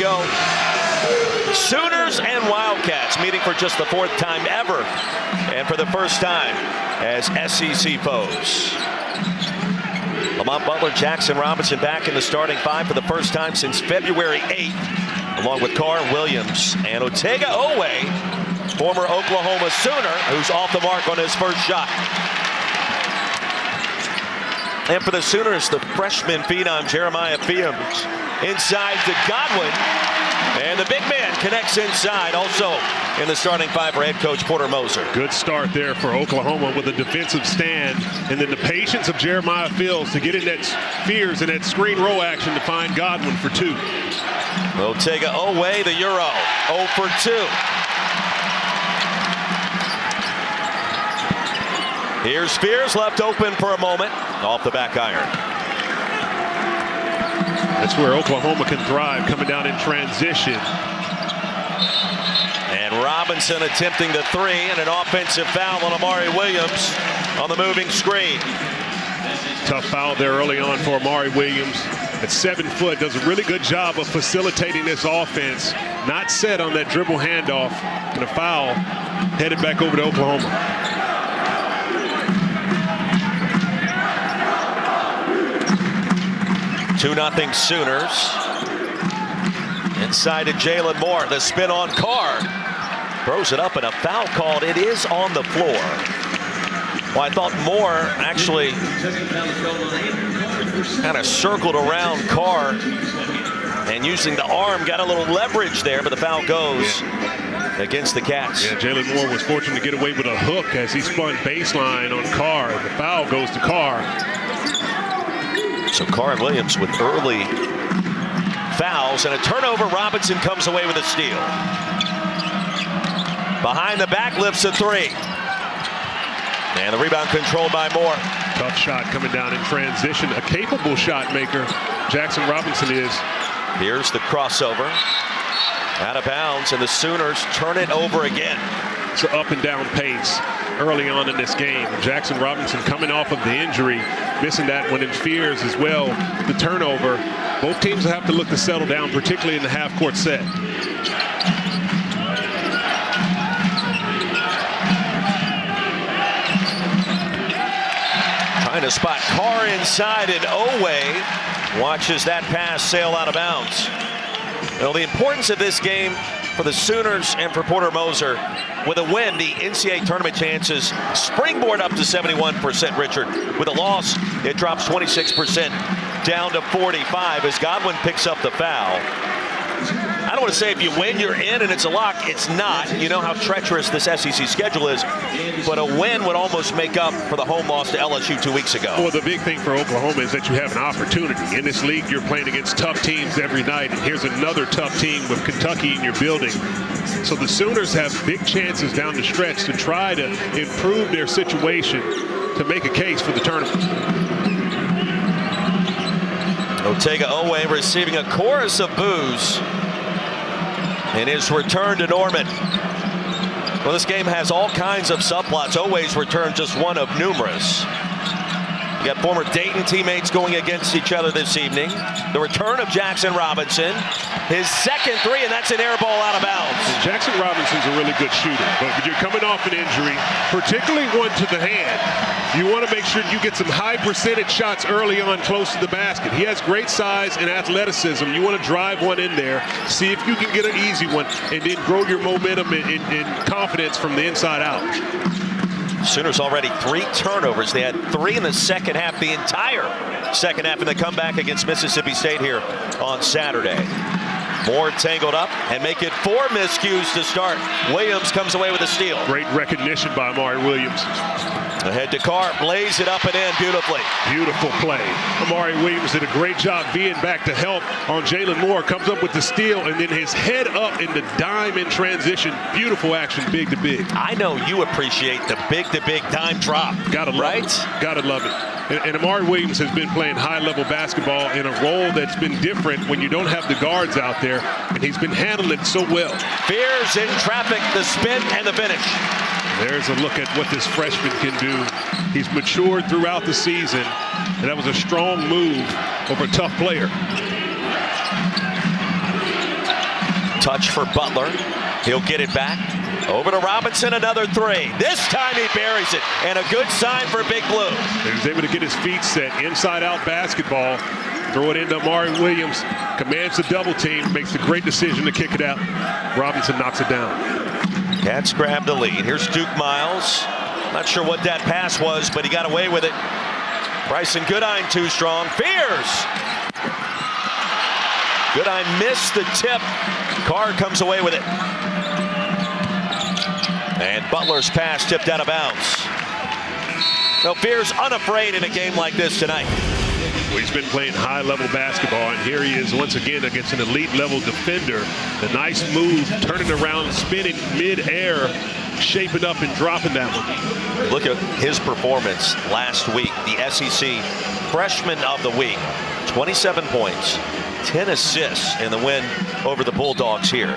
go. Sooners and Wildcats meeting for just the 4th time ever, and for the first time as SEC foes. Lamont Butler, Jackson Robinson back in the starting 5 for the first time since February 8th, along with Carr Williams and Otega Oweh, former Oklahoma Sooner, who's off the mark on his first shot. And for the Sooners, the freshman phenom Jeremiah Fields inside to Godwin, and the big man connects inside, also in the starting 5 for head coach Porter Moser. Good start there for Oklahoma with a defensive stand, and then the patience of Jeremiah Fields to get in that Fears and that screen roll action to find Godwin for 2. Otega Oweh, the Euro, 0 for 2. Here's Fears, left open for a moment, off the back iron. That's where Oklahoma can thrive, coming down in transition. And Robinson attempting the 3, and an offensive foul on Amari Williams on the moving screen. Tough foul there early on for Amari Williams. At 7 foot, does a really good job of facilitating this offense. Not set on that dribble handoff, and a foul headed back over to Oklahoma. 2-0 Sooners. Inside to Jalen Moore. The spin on Carr. Throws it up, and a foul called. It is on the floor. Well, I thought Moore actually kind of circled around Carr and using the arm got a little leverage there, but the foul goes against the Cats. Yeah, Jalen Moore was fortunate to get away with a hook as he spun baseline on Carr. The foul goes to Carr. So Carr and Williams with early fouls and a turnover. Robinson comes away with a steal. Behind the back, lifts a 3. And the rebound controlled by Moore. Tough shot coming down in transition. A capable shot maker, Jackson Robinson is. Here's the crossover. Out of bounds, and the Sooners turn it over again. It's an up and down pace early on in this game. Jackson Robinson coming off of the injury, missing that one in Fears as well. The turnover. Both teams will have to look to settle down, particularly in the half-court set. Trying to spot Carr inside, and Oweh watches that pass sail out of bounds. Well, the importance of this game for the Sooners and for Porter Moser, with a win, the NCAA tournament chances springboard up to 71%, Richard. With a loss, it drops 26% down to 45 as Godwin picks up the foul. I don't want to say if you win, you're in and it's a lock. It's not. You know how treacherous this SEC schedule is. But a win would almost make up for the home loss to LSU 2 weeks ago. Well, the big thing for Oklahoma is that you have an opportunity. In this league, you're playing against tough teams every night. And here's another tough team with Kentucky in your building. So the Sooners have big chances down the stretch to try to improve their situation to make a case for the tournament. Otega Oweh receiving a chorus of boos in his return to Norman. Well, this game has all kinds of subplots. Oweh's return just one of numerous. You got former Dayton teammates going against each other this evening. The return of Jackson Robinson. His second 3, and that's an air ball out of bounds. Jackson Robinson's a really good shooter, but when you're coming off an injury, particularly one to the hand, you want to make sure you get some high percentage shots early on close to the basket. He has great size and athleticism. You want to drive one in there, see if you can get an easy one, and then grow your momentum and confidence from the inside out. Sooners already 3 turnovers. They had 3 in the second half, the entire second half, in the comeback against Mississippi State here on Saturday. Moore tangled up and make it 4 miscues to start. Williams comes away with a steal. Great recognition by Amari Williams. Ahead to Carr, blaze it up and in beautifully. Beautiful play. Amari Williams did a great job being back to help on Jalen Moore. Comes up with the steal and then his head up in the dime in transition. Beautiful action, big to big. I know you appreciate the big to big dime drop. Gotta love it. Gotta love it. And Amari Williams has been playing high-level basketball in a role that's been different when you don't have the guards out there, and he's been handling it so well. Fears in traffic, the spin, and the finish. There's a look at what this freshman can do. He's matured throughout the season, and that was a strong move over a tough player. touch for Butler. He'll get it back. Over to Robinson, another three. This time he buries it, and a good sign for Big Blue. He was able to get his feet set, inside-out basketball. Throw it into Amari Williams, commands the double team, makes the great decision to kick it out. Robinson knocks it down. Cats grab the lead. Here's Duke Miles. Not sure what that pass was, but he got away with it. Bryson Goodine too strong. Fears. Goodine missed the tip. Carr comes away with it. And Butler's pass tipped out of bounds. So Fears unafraid in a game like this tonight. Well, he's been playing high-level basketball, and here he is once again against an elite-level defender. The nice move, turning around, spinning mid-air, shaping up and dropping that one. Look at his performance last week, the SEC Freshman of the Week. 27 points, 10 assists in the win over the Bulldogs here.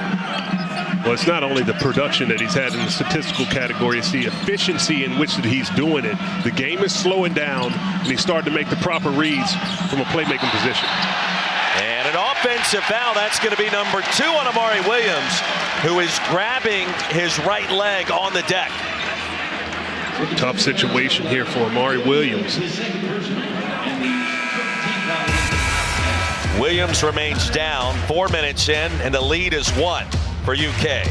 Well, it's not only the production that he's had in the statistical category, it's the efficiency in which that he's doing it. The game is slowing down, and he's starting to make the proper reads from a playmaking position. And an offensive foul. That's going to be number 2 on Amari Williams, who is grabbing his right leg on the deck. Tough situation here for Amari Williams. Williams remains down, 4 minutes in, and the lead is 1 for UK.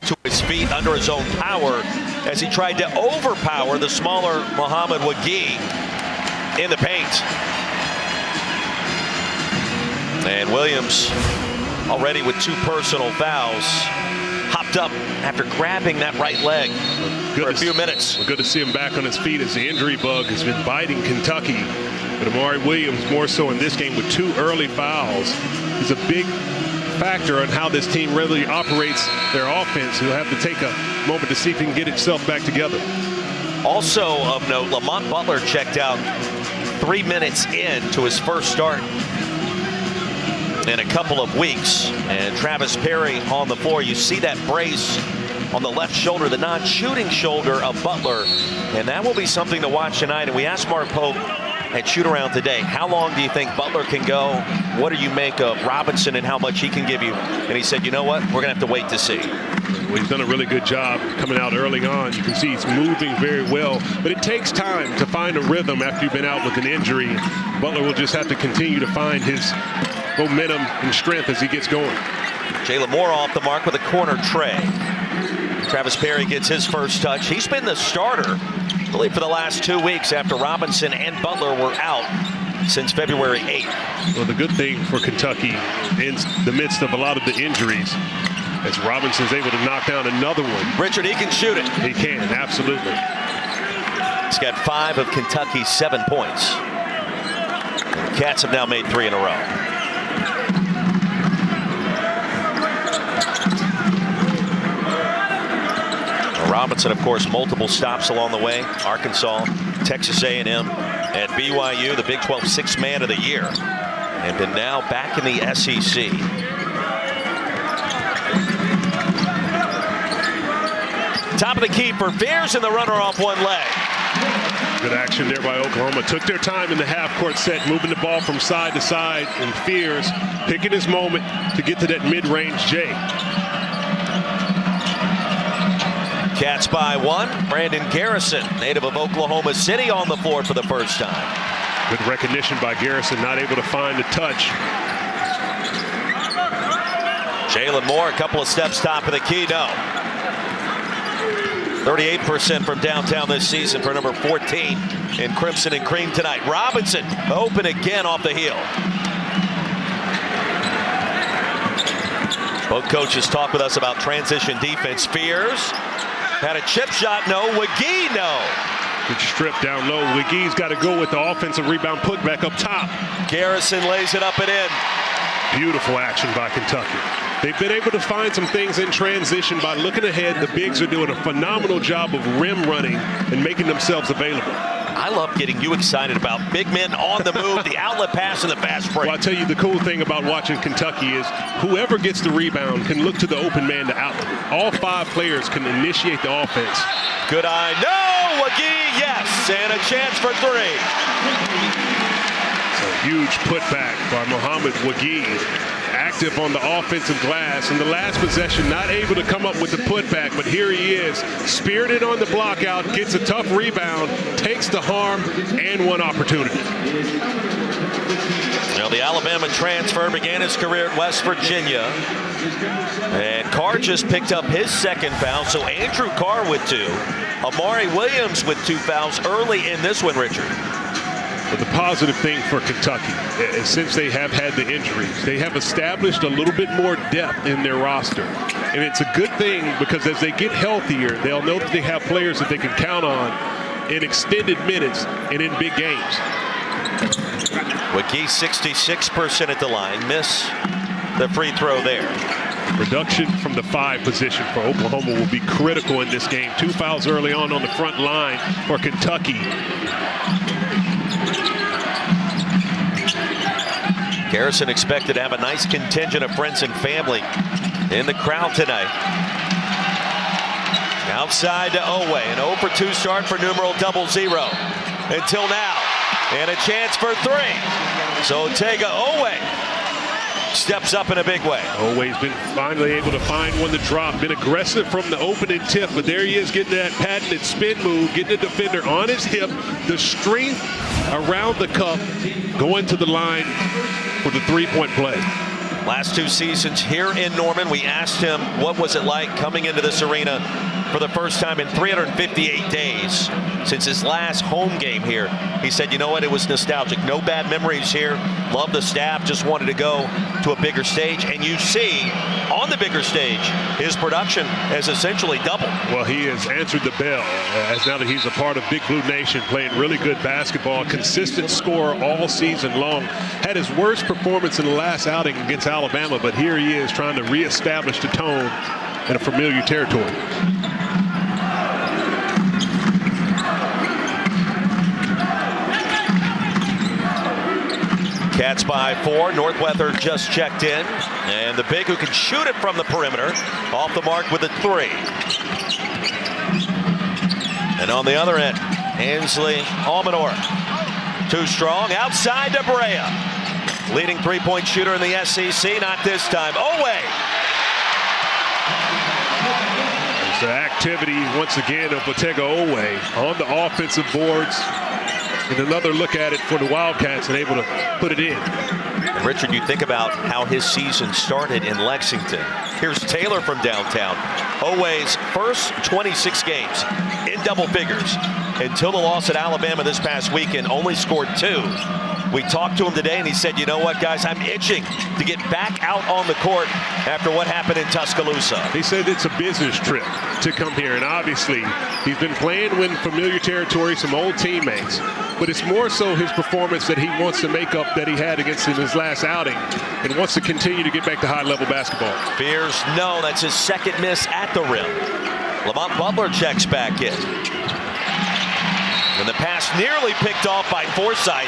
To his feet under his own power as he tried to overpower the smaller Muhammad Wagee in the paint. And Williams already with 2 personal fouls. Hopped up after grabbing that right leg for a few minutes. Good to see him back on his feet as the injury bug has been biting Kentucky. But Amari Williams, more so in this game with 2 early fouls, is a big factor on how this team really operates their offense. He'll have to take a moment to see if he can get itself back together. Also of note, Lamont Butler checked out 3 minutes into his first start in a couple of weeks. And Travis Perry on the floor. You see that brace on the left shoulder, the non-shooting shoulder of Butler. And that will be something to watch tonight. And we asked Mark Pope at shoot-around today, how long do you think Butler can go? What do you make of Robinson and how much he can give you? And he said, you know what? We're going to have to wait to see. Well, he's done a really good job coming out early on. You can see he's moving very well. But it takes time to find a rhythm after you've been out with an injury. Butler will just have to continue to find his momentum and strength as he gets going. Jalen Moore off the mark with a corner tray. Travis Perry gets his first touch. He's been the starter really for the last 2 weeks after Robinson and Butler were out since February 8th. Well, the good thing for Kentucky in the midst of a lot of the injuries is Robinson's able to knock down another one. Richard, he can shoot it. He can, absolutely. He's got 5 of Kentucky's 7 points. The Cats have now made 3 in a row. Robinson, of course, multiple stops along the way. Arkansas, Texas A&M, and BYU, the Big 12 Sixth Man of the Year. And been now back in the SEC. Top of the key for Fears, and the runner off one leg. Good action there by Oklahoma. Took their time in the half-court set, moving the ball from side to side, and Fears picking his moment to get to that mid-range J. Cats by 1. Brandon Garrison, native of Oklahoma City, on the floor for the first time. Good recognition by Garrison, not able to find the touch. Jalen Moore, a couple of steps top of the key, no. 38% from downtown this season for number 14 in Crimson and Cream tonight. Robinson open again off the heel. Both coaches talk with us about transition defense. Fears had a chip shot, no. Wagee, no. Good strip down low. Wagee's got to go with the offensive rebound, put back up top. Garrison lays it up and in. Beautiful action by Kentucky. They've been able to find some things in transition by looking ahead. The bigs are doing a phenomenal job of rim running and making themselves available. I love getting you excited about big men on the move, the outlet pass, and the fast break. Well, I'll tell you the cool thing about watching Kentucky is whoever gets the rebound can look to the open man to outlet. All 5 players can initiate the offense. Good eye. No! Wagee, yes. And a chance for 3. So Huge putback by Mohamed Wagee. Active on the offensive glass. In the last possession, not able to come up with the putback, but here he is, spirited on the block out, gets a tough rebound, takes the harm, and one opportunity. Now the Alabama transfer began his career at West Virginia. And Carr just picked up his second foul, so Andrew Carr with 2. Amari Williams with 2 fouls early in this one, Richard. But the positive thing for Kentucky is since they have had the injuries, they have established a little bit more depth in their roster. And it's a good thing because as they get healthier, they'll know that they have players that they can count on in extended minutes and in big games. Wagee 66% at the line. Miss the free throw there. Reduction from the 5 position for Oklahoma will be critical in this game. 2 fouls early on the front line for Kentucky. Garrison expected to have a nice contingent of friends and family in the crowd tonight. Outside to Oweh, an 0 for 2 start for numeral 00 until now. And a chance for 3. So Otega Oweh steps up in a big way. Oweh's been finally able to find one to drop. Been aggressive from the opening tip, but there he is getting that patented spin move, getting the defender on his hip, the strength around the cup, going to the line for the 3-point play. Last 2 seasons here in Norman, we asked him what was it like coming into this arena for the first time in 358 days since his last home game here. He said, you know what, it was nostalgic. No bad memories here. Love the staff, just wanted to go to a bigger stage. And you see on the bigger stage, his production has essentially doubled. Well, he has answered the bell as now that he's a part of Big Blue Nation, playing really good basketball, consistent scorer all season long. Had his worst performance in the last outing against Alabama, but here he is trying to reestablish the tone in a familiar territory. Cats by 4. Northweather just checked in. And the big who can shoot it from the perimeter. Off the mark with a 3. And on the other end, Ansley Almanor. Too strong. Outside to Brea. Leading 3-point shooter in the SEC. Not this time. Oweh. It's the activity once again of Otega Oweh on the offensive boards. And another look at it for the Wildcats and able to put it in. And Richard, you think about how his season started in Lexington. Here's Taylor from downtown. Oweh's first 26 games in double figures until the loss at Alabama this past weekend, only scored 2. We talked to him today and he said, you know what, guys, I'm itching to get back out on the court after what happened in Tuscaloosa. He said it's a business trip to come here, and obviously he's been playing in familiar territory, some old teammates, but it's more so his performance that he wants to make up that he had against in his last outing and wants to continue to get back to high-level basketball. Fears no, that's his second miss at the rim. Lamont Butler checks back in. And the pass nearly picked off by Forsythe.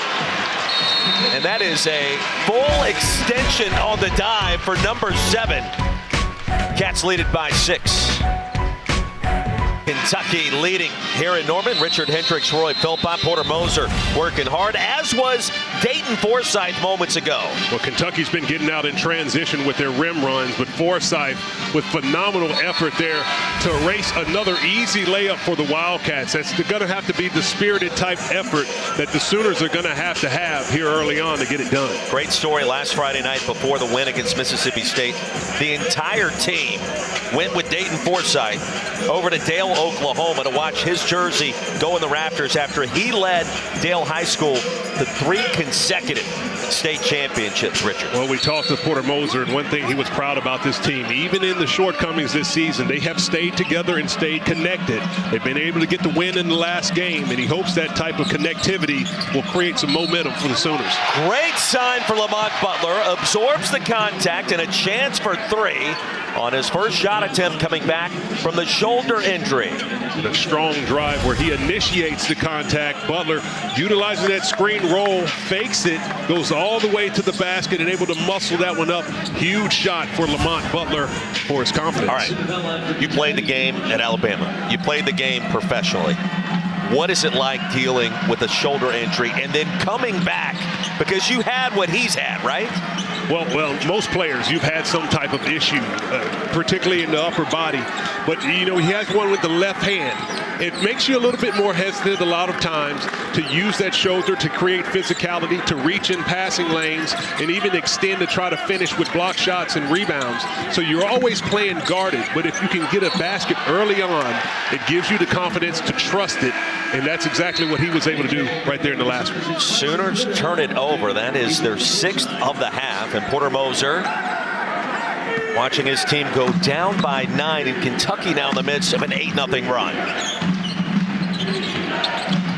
And that is a full extension on the dive for number 7. Cats lead it by 6. Kentucky leading here in Norman. Richard Hendricks, Roy Philpott, Porter Moser working hard, as was Dayton Forsythe moments ago. Well, Kentucky's been getting out in transition with their rim runs, but Forsythe with phenomenal effort there to erase another easy layup for the Wildcats. That's going to have to be the spirited type effort that the Sooners are going to have here early on to get it done. Great story last Friday night before the win against Mississippi State. The entire team went with Dayton Forsythe over to Dale, Oklahoma to watch his jersey go in the rafters after he led Dale High School to 3 consecutive state championships, Richard. Well, we talked to Porter Moser, and one thing he was proud about this team, even in the shortcomings this season, they have stayed together and stayed connected. They've been able to get the win in the last game, and he hopes that type of connectivity will create some momentum for the Sooners. Great sign for Lamont Butler. Absorbs the contact and a chance for 3 on his first shot attempt coming back from the shoulder injury. And a strong drive where he initiates the contact. Butler utilizing that screen roll, fakes it, goes all the way to the basket and able to muscle that one up. Huge shot for Lamont Butler for his confidence. All right, you played the game at Alabama. You played the game professionally. What is it like dealing with a shoulder injury and then coming back? Because you had what he's had, right? Well, most players, you've had some type of issue, particularly in the upper body. But, you know, he has one with the left hand. It makes you a little bit more hesitant a lot of times to use that shoulder to create physicality, to reach in passing lanes, and even extend to try to finish with block shots and rebounds. So you're always playing guarded. But if you can get a basket early on, it gives you the confidence to trust it. And that's exactly what he was able to do right there in the last one. Sooners turn it over. That is their 6th of the half. And Porter Moser watching his team go down by 9 in Kentucky now in the midst of an 8-0 run.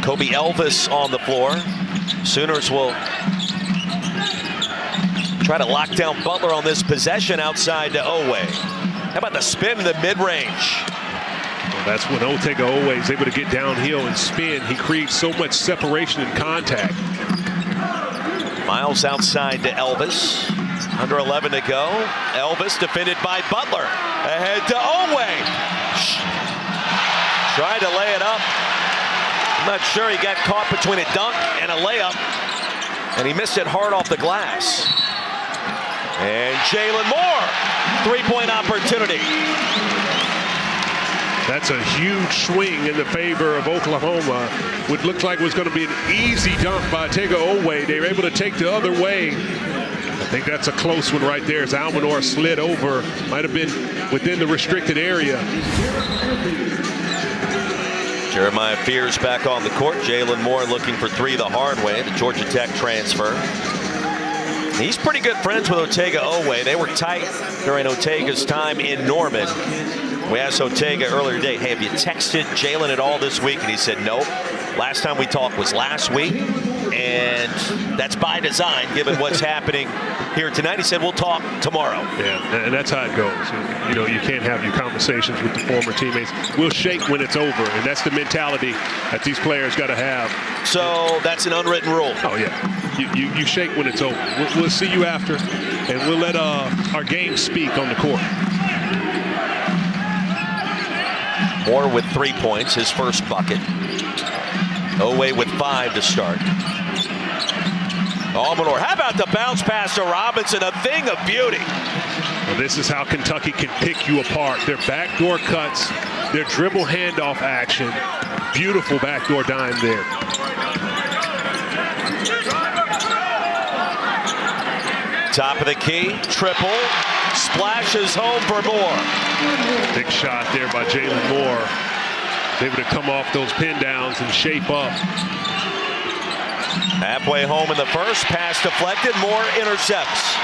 Kobe Elvis on the floor. Sooners will try to lock down Butler on this possession outside to Oweh. How about the spin in the mid-range? Well, that's when Otega Oweh is able to get downhill and spin. He creates so much separation and contact. Miles outside to Elvis. Under 11 to go. Elvis defended by Butler. Ahead to Oweh. Tried to lay it up. I'm not sure, he got caught between a dunk and a layup. And he missed it hard off the glass. And Jalen Moore, 3-point opportunity. That's a huge swing in the favor of Oklahoma. What looked like was going to be an easy dunk by Otega Oweh. They were able to take the other way. I think that's a close one right there as Almanor slid over. Might have been within the restricted area. Jeremiah Fears back on the court. Jalen Moore looking for 3 the hard way, the Georgia Tech transfer. He's pretty good friends with Otega Oweh. They were tight during Otega's time in Norman. We asked Otega earlier today, hey, have you texted Jalen at all this week? And he said, nope. Last time we talked was last week. And that's by design, given what's happening here tonight. He said, we'll talk tomorrow. Yeah, and that's how it goes. You know, you can't have your conversations with the former teammates. We'll shake when it's over, and that's the mentality that these players got to have. So that's an unwritten rule. Oh, yeah. You shake when it's over. We'll see you after, and we'll let our game speak on the court. Moore with 3 points, his first bucket. Oweh with 5 to start. Almanor, how about the bounce pass to Robinson? A thing of beauty. Well, this is how Kentucky can pick you apart. Their backdoor cuts, their dribble handoff action. Beautiful backdoor dime there. Top of the key, triple, splashes home for Moore. Big shot there by Jalen Moore. Able to come off those pin downs and shape up. Halfway home in the first, pass deflected, Moore intercepts.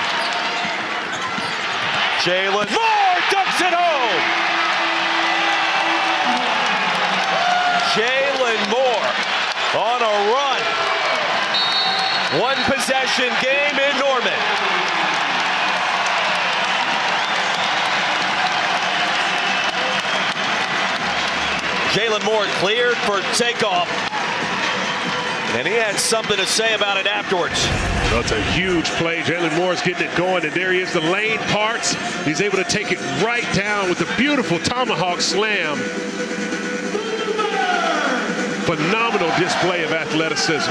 Jalen Moore dunks it home. Jalen Moore on a run. One possession game in Norman. Jalen Moore cleared for takeoff. And he had something to say about it afterwards. That's a huge play. Jalen Moore's getting it going, and there he is, the lane parts. He's able to take it right down with a beautiful tomahawk slam. Phenomenal display of athleticism.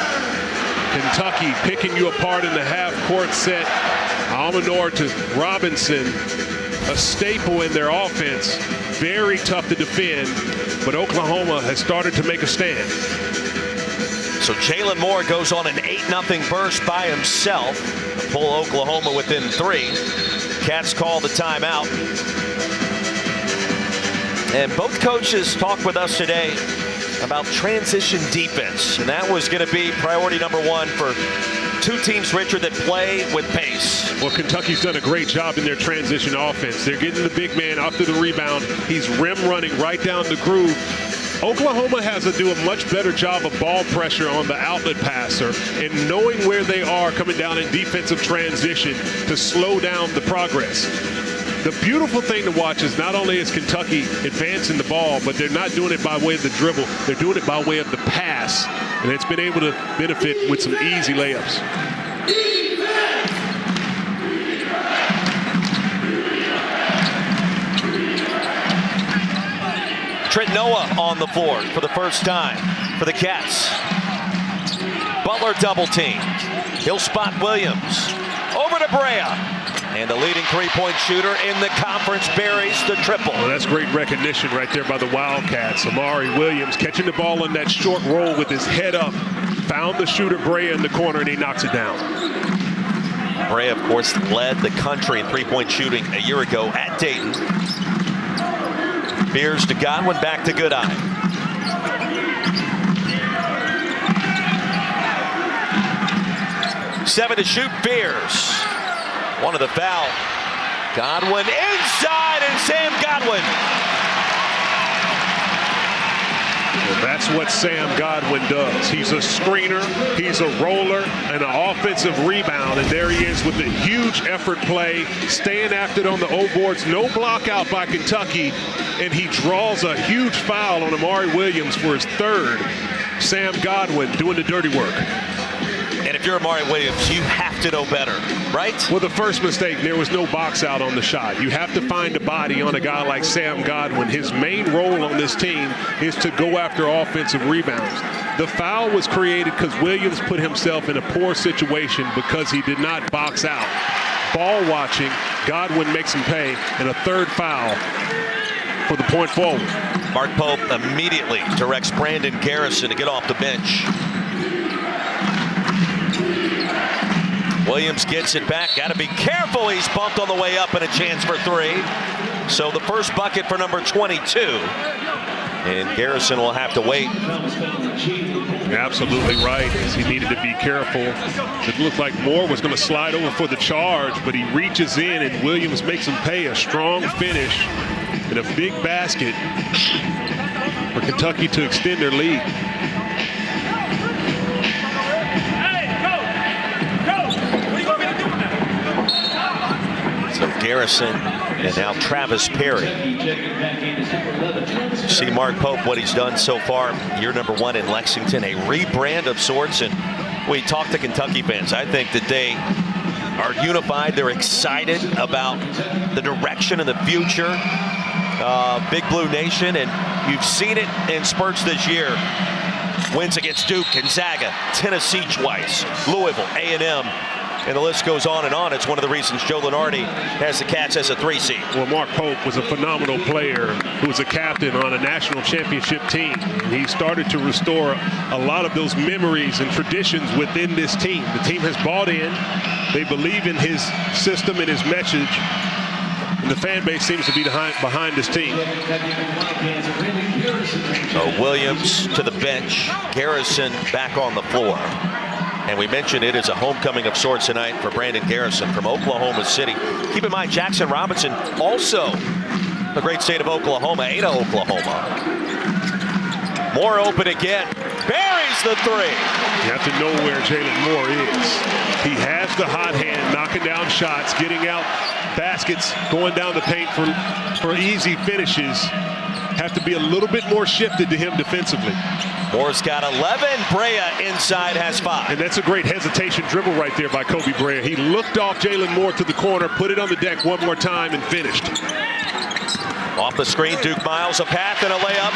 Kentucky picking you apart in the half-court set. Almanor to Robinson, a staple in their offense. Very tough to defend, but Oklahoma has started to make a stand. So Jalen Moore goes on an 8-0 burst by himself. Pull Oklahoma within 3. Cats call the timeout. And both coaches talked with us today about transition defense. And that was going to be priority number 1 for 2 teams, Richard, that play with pace. Well, Kentucky's done a great job in their transition offense. They're getting the big man after the rebound. He's rim running right down the groove. Oklahoma has to do a much better job of ball pressure on the outlet passer and knowing where they are coming down in defensive transition to slow down the progress. The beautiful thing to watch is not only is Kentucky advancing the ball, but they're not doing it by way of the dribble. They're doing it by way of the pass, and it's been able to benefit with some easy layups. Trent Noah on the floor for the first time. for the Cats. Butler double team. He'll spot Williams. Over to Brea. And the leading three-point shooter in the conference buries the triple. Well, that's great recognition right there by the Wildcats. Amari Williams catching the ball in that short roll with his head up. Found the shooter Brea in the corner, and he knocks it down. Brea, of course, led the country in three-point shooting a year ago at Dayton. Beers to Godwin, back to Goodeye. Seven to shoot, Beers. One of the foul. Godwin inside, and Sam Godwin. Well, that's what Sam Godwin does. He's a screener, he's a roller, and an offensive rebound. And there he is with a huge effort play, staying after it on the O boards. No block out by Kentucky, and he draws a huge foul on Amari Williams for his third. Sam Godwin doing the dirty work. And if you're Amari Williams, you have to know better, right? Well, the first mistake, there was no box out on the shot. You have to find a body on a guy like Sam Godwin. His main role on this team is to go after offensive rebounds. The foul was created because Williams put himself in a poor situation because he did not box out. Ball watching, Godwin makes him pay, and a third foul for the point forward. Mark Pope immediately directs Brandon Garrison to get off the bench. Williams gets it back. Got to be careful. He's bumped on the way up, and a chance for three. So the first bucket for number 22. And Garrison will have to wait. Absolutely right. He needed to be careful. It looked like Moore was going to slide over for the charge, but he reaches in, and Williams makes him pay. A strong finish and a big basket for Kentucky to extend their lead. So Garrison and now Travis Perry. See Mark Pope, what he's done so far. Year number one in Lexington, a rebrand of sorts. And we talk to Kentucky fans. I think that they are unified. They're excited about the direction and the future. Big Blue Nation, and you've seen it in spurts this year. Wins against Duke, Gonzaga, Tennessee twice, Louisville, A&M. And the list goes on and on. It's one of the reasons Joe Lunardi has the Cats as a 3 seed. Well, Mark Pope was a phenomenal player who was a captain on a national championship team. He started to restore a lot of those memories and traditions within this team. The team has bought in. They believe in his system and his message. And the fan base seems to be behind this team. So Williams to the bench. Garrison back on the floor. And we mentioned it is a homecoming of sorts tonight for Brandon Garrison from Oklahoma City. Keep in mind, Jackson Robinson, also the great state of Oklahoma, Ada, Oklahoma. Moore open again, buries the three. You have to know where Jalen Moore is. He has the hot hand, knocking down shots, getting out baskets, going down the paint for easy finishes. Have to be a little bit more shifted to him defensively. Moore's got 11. Brea inside has 5. And that's a great hesitation dribble right there by Kobe Brea. He looked off Jalen Moore to the corner, put it on the deck one more time, and finished. Off the screen, Duke Miles, a path and a layup.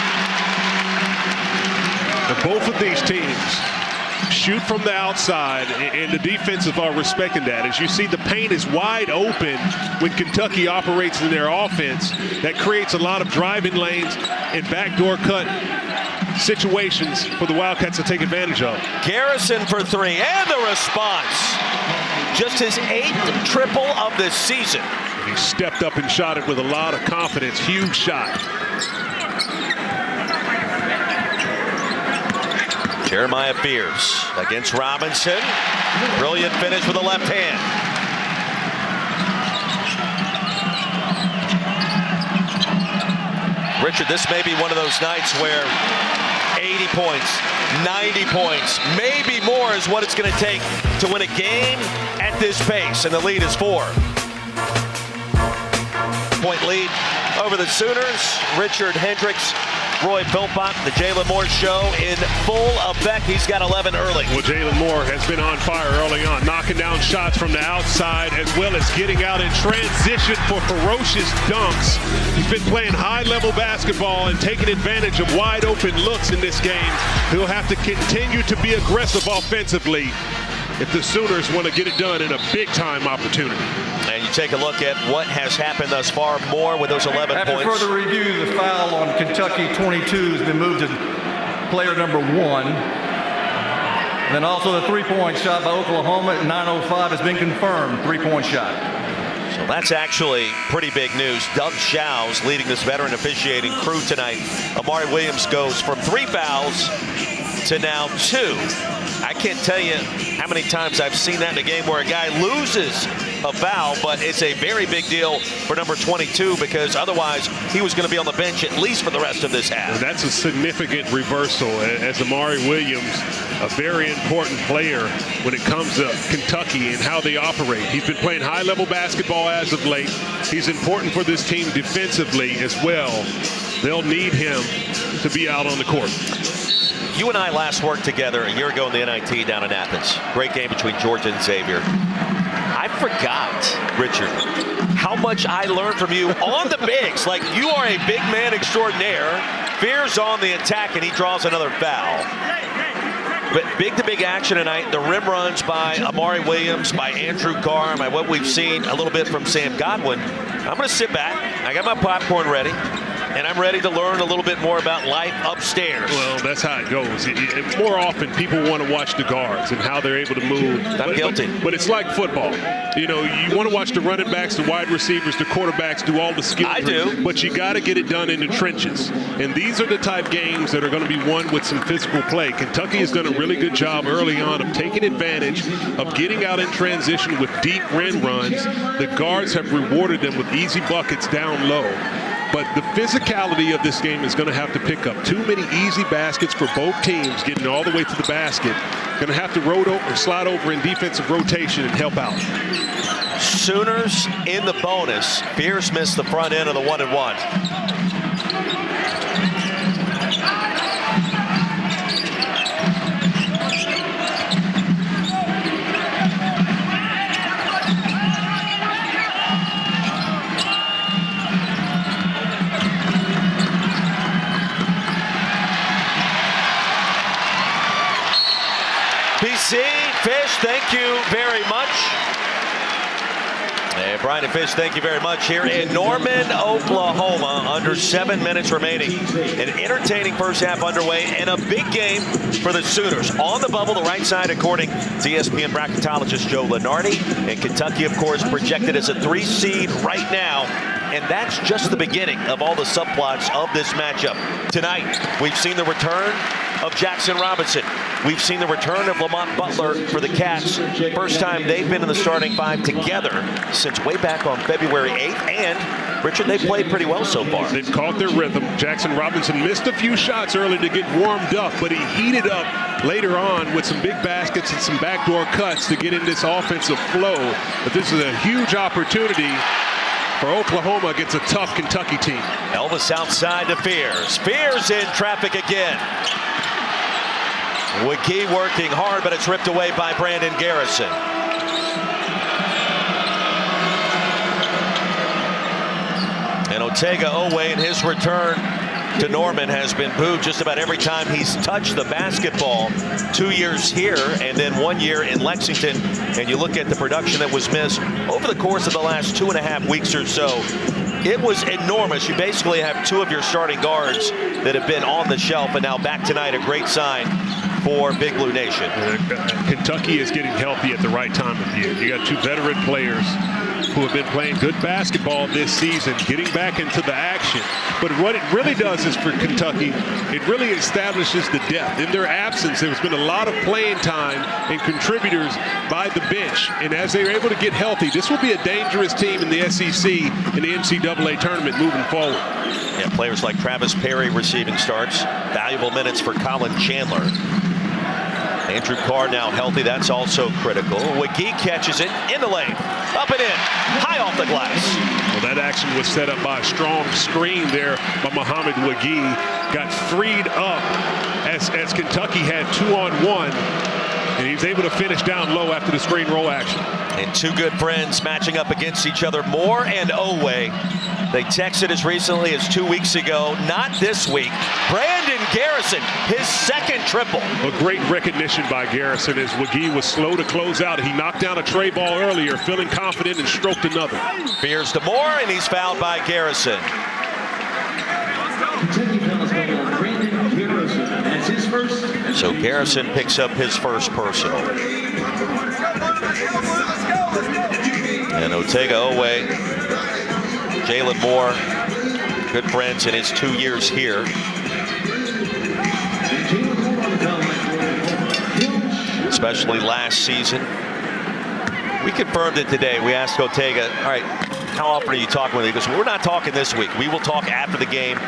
And both of these teams shoot from the outside, and the defensive are respecting that. As you see, the paint is wide open when Kentucky operates in their offense. That creates a lot of driving lanes and backdoor cut situations for the Wildcats to take advantage of. Garrison for 3, and the response. Just his 8th triple of the season. He stepped up and shot it with a lot of confidence. Huge shot. Jeremiah Fears against Robinson. Brilliant finish with the left hand. Richard, this may be one of those nights where 80 points, 90 points, maybe more is what it's going to take to win a game at this pace, and the lead is 4-point lead over the Sooners. Richard Hendricks Roy Philpott, the Jalen Moore Show in full effect. He's got 11 early. Well, Jalen Moore has been on fire early on, knocking down shots from the outside as well as getting out in transition for ferocious dunks. He's been playing high-level basketball and taking advantage of wide-open looks in this game. He'll have to continue to be aggressive offensively if the Sooners want to get it done in a big-time opportunity. And you take a look at what has happened thus far. More with those 11 After points. further review, the foul on Kentucky 22 has been moved to player number 1. Then also the three-point shot by Oklahoma at 9:05 has been confirmed. Three-point shot. So that's actually pretty big news. Doug Show's leading this veteran officiating crew tonight. Amari Williams goes from 3 fouls to now 2. I can't tell you how many times I've seen that in a game where a guy loses a foul, but it's a very big deal for number 22 because otherwise he was going to be on the bench at least for the rest of this half. And that's a significant reversal as Amari Williams, a very important player when it comes to Kentucky and how they operate. He's been playing high-level basketball as of late. He's important for this team defensively as well. They'll need him to be out on the court. You and I last worked together a year ago in the NIT down in Athens. Great game between Georgia and Xavier. I forgot, Richard, how much I learned from you on the bigs. Like, you are a big man extraordinaire. Fear's on the attack, and he draws another foul. But big-to-big action tonight. The rim runs by Amari Williams, by Andrew Carr, by what we've seen a little bit from Sam Godwin. I'm going to sit back. I got my popcorn ready. And I'm ready to learn a little bit more about life upstairs. Well, that's how it goes. More often, people want to watch the guards and how they're able to move. I'm guilty. But it's like football. You know, you want to watch the running backs, the wide receivers, the quarterbacks do all the skill. I do. But you got to get it done in the trenches. And these are the type games that are going to be won with some physical play. Kentucky has done a really good job early on of taking advantage of getting out in transition with deep rim runs. The guards have rewarded them with easy buckets down low. But the physicality of this game is going to have to pick up. Too many easy baskets for both teams getting all the way to the basket. Going to have to slide over in defensive rotation and help out. Sooners in the bonus. Fears missed the front end of the 1-and-1. BC, Fish, thank you very much. And Brian and Fish, thank you very much. Here in Norman, Oklahoma, under 7 minutes remaining. An entertaining first half underway and a big game for the Sooners. On the bubble, the right side, according to ESPN bracketologist Joe Lenardi. And Kentucky, of course, projected as a 3 seed right now. And that's just the beginning of all the subplots of this matchup. Tonight, we've seen the return of Jackson Robinson. We've seen the return of Lamont Butler for the Cats. First time they've been in the starting 5 together since way back on February 8th. And, Richard, they've played pretty well so far. They've caught their rhythm. Jackson Robinson missed a few shots early to get warmed up, but he heated up later on with some big baskets and some backdoor cuts to get in this offensive flow. But this is a huge opportunity for Oklahoma against a tough Kentucky team. Elvis outside to Fears. Fears in traffic again. McGee working hard, but it's ripped away by Brandon Garrison. And Otega Oweh in his return to Norman has been booed just about every time he's touched the basketball. 2 years here and then 1 year in Lexington. And you look at the production that was missed over the course of the last 2.5 weeks or so. It was enormous. You basically have 2 of your starting guards that have been on the shelf and now back tonight. A great sign for Big Blue Nation. Kentucky is getting healthy at the right time of year. You got 2 veteran players who have been playing good basketball this season, getting back into the action. But what it really does is for Kentucky, it really establishes the depth. In their absence, there's been a lot of playing time and contributors by the bench. And as they're able to get healthy, this will be a dangerous team in the SEC in the NCAA tournament moving forward. Yeah, players like Travis Perry receiving starts. Valuable minutes for Colin Chandler. Andrew Carr now healthy. That's also critical. McGee catches it in the lane. Up and in. High off the glass. Well, that action was set up by a strong screen there by Mohamed Wagee. Got freed up as Kentucky had 2-on-1, and he was able to finish down low after the screen roll action. And two good friends matching up against each other, Moore and Oweh. They texted as recently as 2 weeks ago, not this week. Brandon Garrison, his second triple. A great recognition by Garrison as Wagee was slow to close out. He knocked down a tray ball earlier, feeling confident, and stroked another. Fears to Moore, and he's fouled by Garrison. So Garrison picks up his first personal. And Otega Oweh, Jalen Moore, good friends in his 2 years here. Especially last season. We confirmed it today. We asked Otega, all right, how often are you talking with him? He goes, we're not talking this week. We will talk after the game.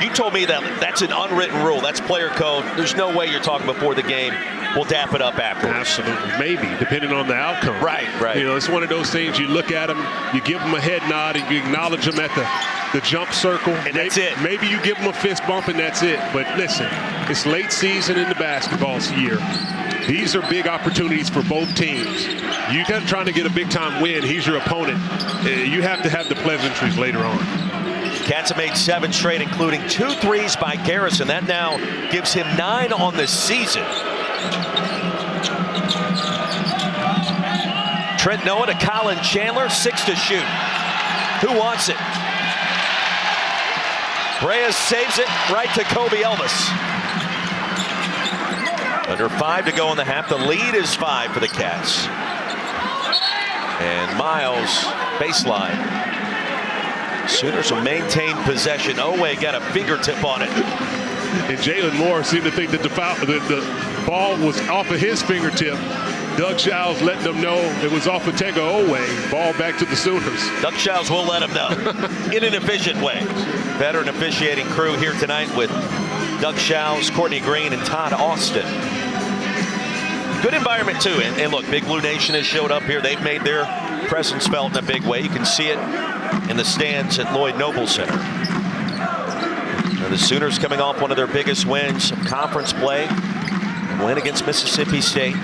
You told me that that's an unwritten rule. That's player code. There's no way you're talking before the game. We'll dap it up afterwards. Absolutely. Maybe, depending on the outcome. Right. You know, it's one of those things, you look at them, you give them a head nod, and you acknowledge them at the jump circle. And that's it. Maybe you give them a fist bump, and that's it. But listen, it's late season in the basketball year. These are big opportunities for both teams. You got trying to get a big-time win. He's your opponent. You have to have the pleasantries later on. Cats have made 7 straight, including 2 threes by Garrison. That now gives him 9 on the season. Trent Noah to Colin Chandler, 6 to shoot. Who wants it? Reyes saves it right to Kobe Elvis. Under 5 to go in the half. The lead is 5 for the Cats. And Miles, baseline. Sooners will maintain possession. Oweh got a fingertip on it. And Jalen Moore seemed to think that the ball was off of his fingertip. Doug Showers letting them know it was off of Otega Oweh. Ball back to the Sooners. Doug Showers will let them know in an efficient way. Veteran officiating crew here tonight with Doug Showers, Courtney Green, and Todd Austin. Good environment, too. And look, Big Blue Nation has showed up here. They've made their presence felt in a big way. You can see it in the stands at Lloyd Noble Center. And the Sooners coming off one of their biggest wins of conference play. Win against Mississippi State.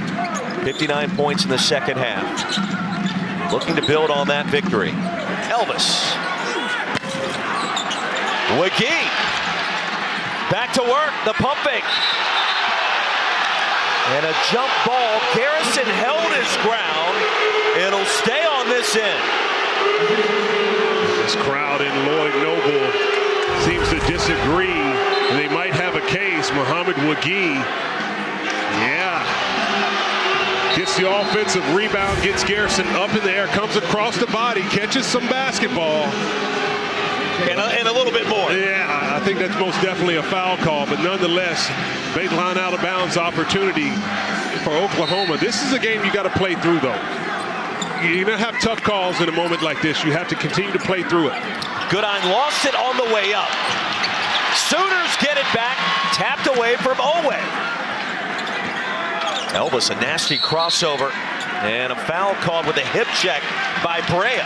59 points in the second half. Looking to build on that victory. Elvis. Wagee. Back to work. The pump fake. And a jump ball. Garrison held his ground. It'll stay on this end. This crowd in Lloyd Noble seems to disagree. They might have a case. Mohamed Wagee, yeah, gets the offensive rebound, gets Garrison up in the air, comes across the body, catches some basketball. And a little bit more. Yeah, I think that's most definitely a foul call, but nonetheless, baseline out of bounds opportunity for Oklahoma. This is a game you got to play through, though. You're going to have tough calls in a moment like this. You have to continue to play through it. Goodine lost it on the way up. Sooners get it back, tapped away from Oweh. Elvis, a nasty crossover, and a foul called with a hip check by Brea.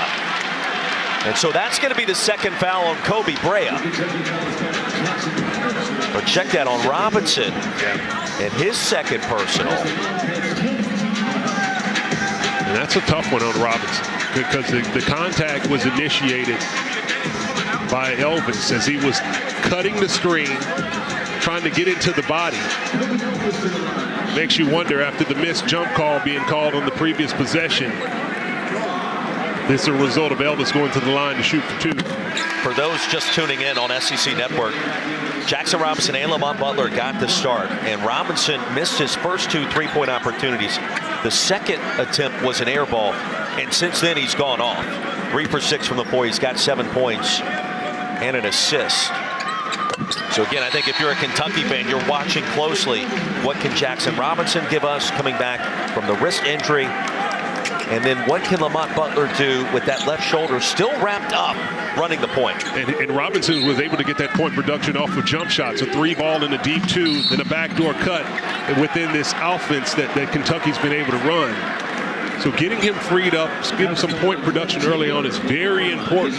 And so that's going to be the second foul on Kobe Brea. But check that on Robinson and his second personal. And that's a tough one on Robinson because the contact was initiated by Elvis as he was cutting the screen, trying to get into the body. Makes you wonder after the missed jump call being called on the previous possession. This is a result of Elvis going to the line to shoot for 2. For those just tuning in on SEC Network, Jackson Robinson and Lamont Butler got the start, and Robinson missed his first 2 3-point opportunities. The second attempt was an air ball, and since then he's gone off. 3 for 6 from the floor. He's got 7 points and an assist. So again, I think if you're a Kentucky fan, you're watching closely. What can Jackson Robinson give us coming back from the wrist injury? And then what can Lamont Butler do with that left shoulder still wrapped up running the point? And Robinson was able to get that point production off with jump shots. A 3-ball in a deep 2, then a backdoor cut within this offense that Kentucky's been able to run. So getting him freed up, getting some point production early on is very important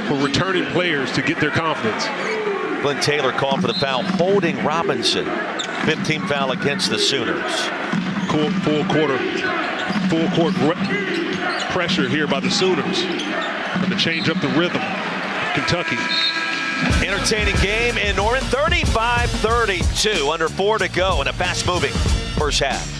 for returning players to get their confidence. Glenn Taylor called for the foul, holding Robinson. 15th foul against the Sooners. Full court pressure here by the Sooners. Going to change up the rhythm of Kentucky. Entertaining game in Norman. 35-32, under 4 to go in a fast-moving first half.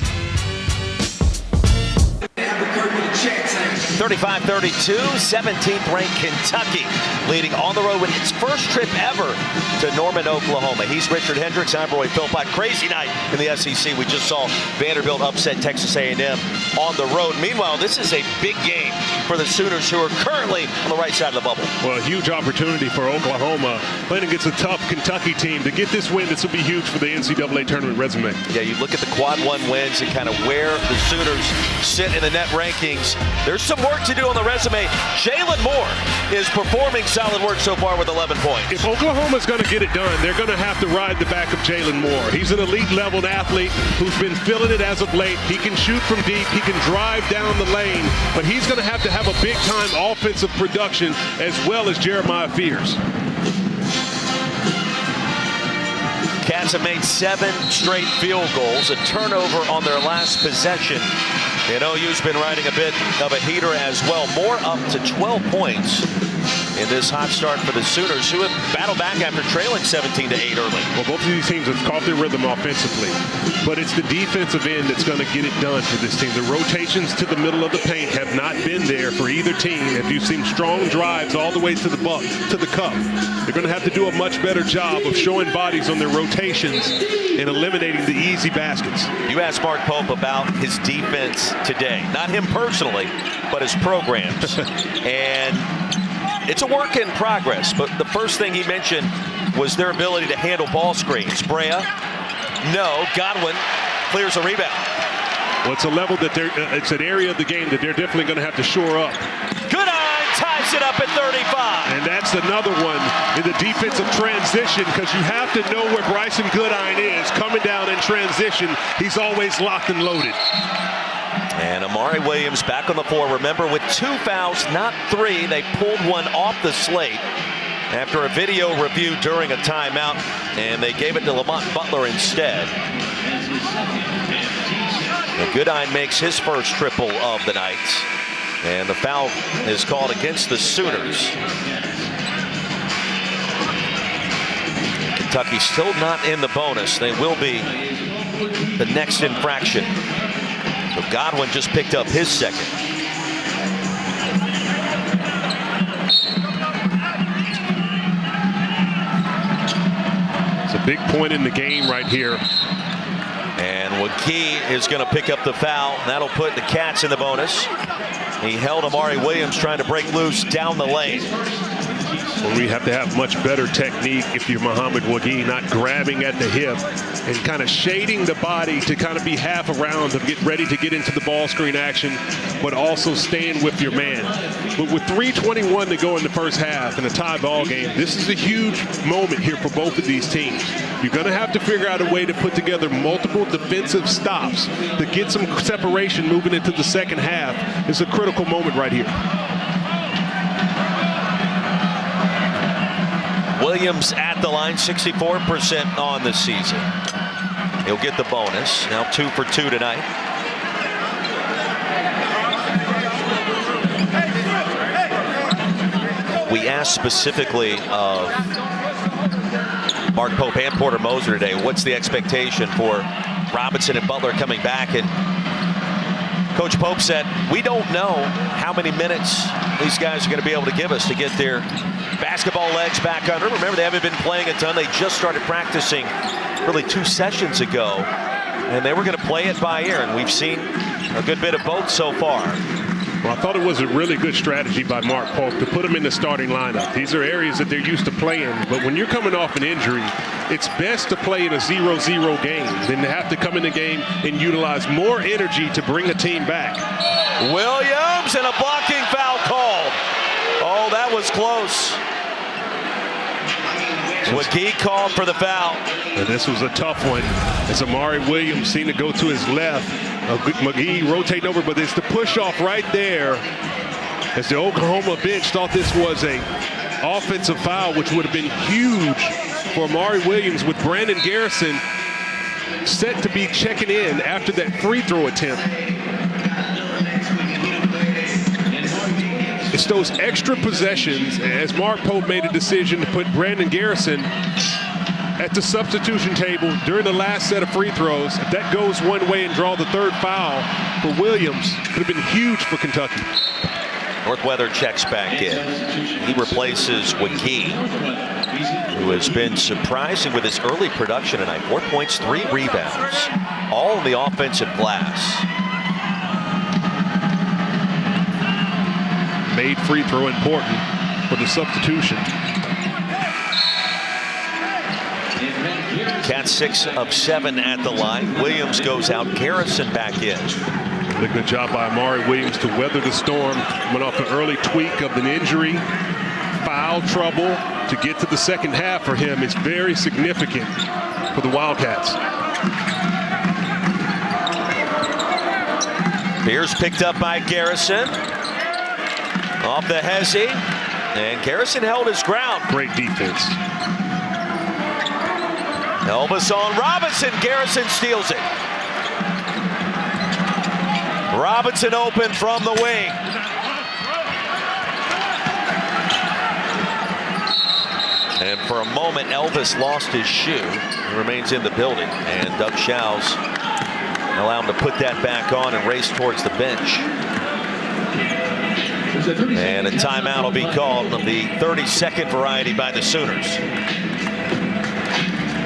35-32, 17th ranked Kentucky leading on the road with its first trip ever to Norman, Oklahoma. He's Richard Hendricks. I'm Roy Philpott. Crazy night in the SEC. We just saw Vanderbilt upset Texas A&M on the road. Meanwhile, this is a big game for the Sooners, who are currently on the right side of the bubble. Well, a huge opportunity for Oklahoma playing against a tough Kentucky team. To get this win, this will be huge for the NCAA tournament resume. Yeah, you look at the quad 1 wins and kind of where the Sooners sit in the net rankings. There's some work to do on the resume. Jalen Moore is performing solid work so far with 11 points. If Oklahoma's going to get it done, they're going to have to ride the back of Jalen Moore. He's an elite-level athlete who's been filling it as of late. He can shoot from deep. He can drive down the lane. But he's going to have a big-time offensive production as well as Jeremiah Fears. Cats have made 7 straight field goals, a turnover on their last possession. And OU's been riding a bit of a heater as well. More up to 12 points in this hot start for the Sooners, who have battled back after trailing 17-8 early. Well, both of these teams have caught their rhythm offensively, but it's the defensive end that's going to get it done for this team. The rotations to the middle of the paint have not been there for either team. If you've seen strong drives all the way to the cup, they're going to have to do a much better job of showing bodies on their rotations and eliminating the easy baskets. You asked Mark Pope about his defense today, not him personally, but his programs. And it's a work in progress, but the first thing he mentioned was their ability to handle ball screens. Brea, no. Godwin clears a rebound. Well, it's a level that it's an area of the game that they're definitely going to have to shore up. Goodine ties it up at 35. And that's another one in the defensive transition, because you have to know where Bryson Goodine is coming down in transition. He's always locked and loaded. And Amari Williams back on the floor. Remember, with 2 fouls, not 3. They pulled one off the slate after a video review during a timeout, and they gave it to Lamont Butler instead. And Goodine makes his first triple of the night, and the foul is called against the Sooners. Kentucky still not in the bonus. They will be the next infraction. So Godwin just picked up his second. It's a big point in the game right here. And McKee is going to pick up the foul. That'll put the Cats in the bonus. He held Amari Williams trying to break loose down the lane. Well, we have to have much better technique if you're Muhammad Wagee, not grabbing at the hip and kind of shading the body to kind of be half around to get ready to get into the ball screen action, but also staying with your man. But with 3:21 to go in the first half in a tie ball game, this is a huge moment here for both of these teams. You're going to have to figure out a way to put together multiple defensive stops to get some separation moving into the second half. It's a critical moment right here. Williams at the line, 64% on the season. He'll get the bonus. Now 2 for 2 tonight. We asked specifically of Mark Pope and Porter Moser today, what's the expectation for Robinson and Butler coming back? And Coach Pope said, we don't know how many minutes these guys are going to be able to give us to get their basketball legs back under. Remember, they haven't been playing a ton. They just started practicing really 2 sessions ago, and they were going to play it by ear, and we've seen a good bit of both so far. Well, I thought it was a really good strategy by Mark Pope to put them in the starting lineup. These are areas that they're used to playing, but when you're coming off an injury, it's best to play in a 0-0 game than to have to come in the game and utilize more energy to bring a team back. Williams, and a blocking foul called. Oh, that was close. Wagee called for the foul. And this was a tough one as Amari Williams seemed to go to his left McGee rotating over, but it's the push off right there as the Oklahoma bench thought this was a offensive foul, which would have been huge for Amari Williams, with Brandon Garrison set to be checking in after that free throw attempt. It's those extra possessions, as Mark Pope made a decision to put Brandon Garrison at the substitution table during the last set of free throws. If that goes one way and draw the third foul for Williams, could have been huge for Kentucky. Northweather checks back in. He replaces McGee, who has been surprising with his early production tonight. 4 points, 3 rebounds, all in the offensive glass. Made free throw important for the substitution. Cats 6 of 7 at the line. Williams goes out. Garrison back in. A good job by Amari Williams to weather the storm. Went off an early tweak of an injury. Foul trouble to get to the second half for him is very significant for the Wildcats. Beers picked up by Garrison. Off the Hezzy. And Garrison held his ground. Great defense. Elvis on Robinson. Garrison steals it. Robinson open from the wing. And for a moment, Elvis lost his shoe. He remains in the building. And Doug Shows allow him to put that back on and race towards the bench. And a timeout will be called of the 30-second variety by the Sooners.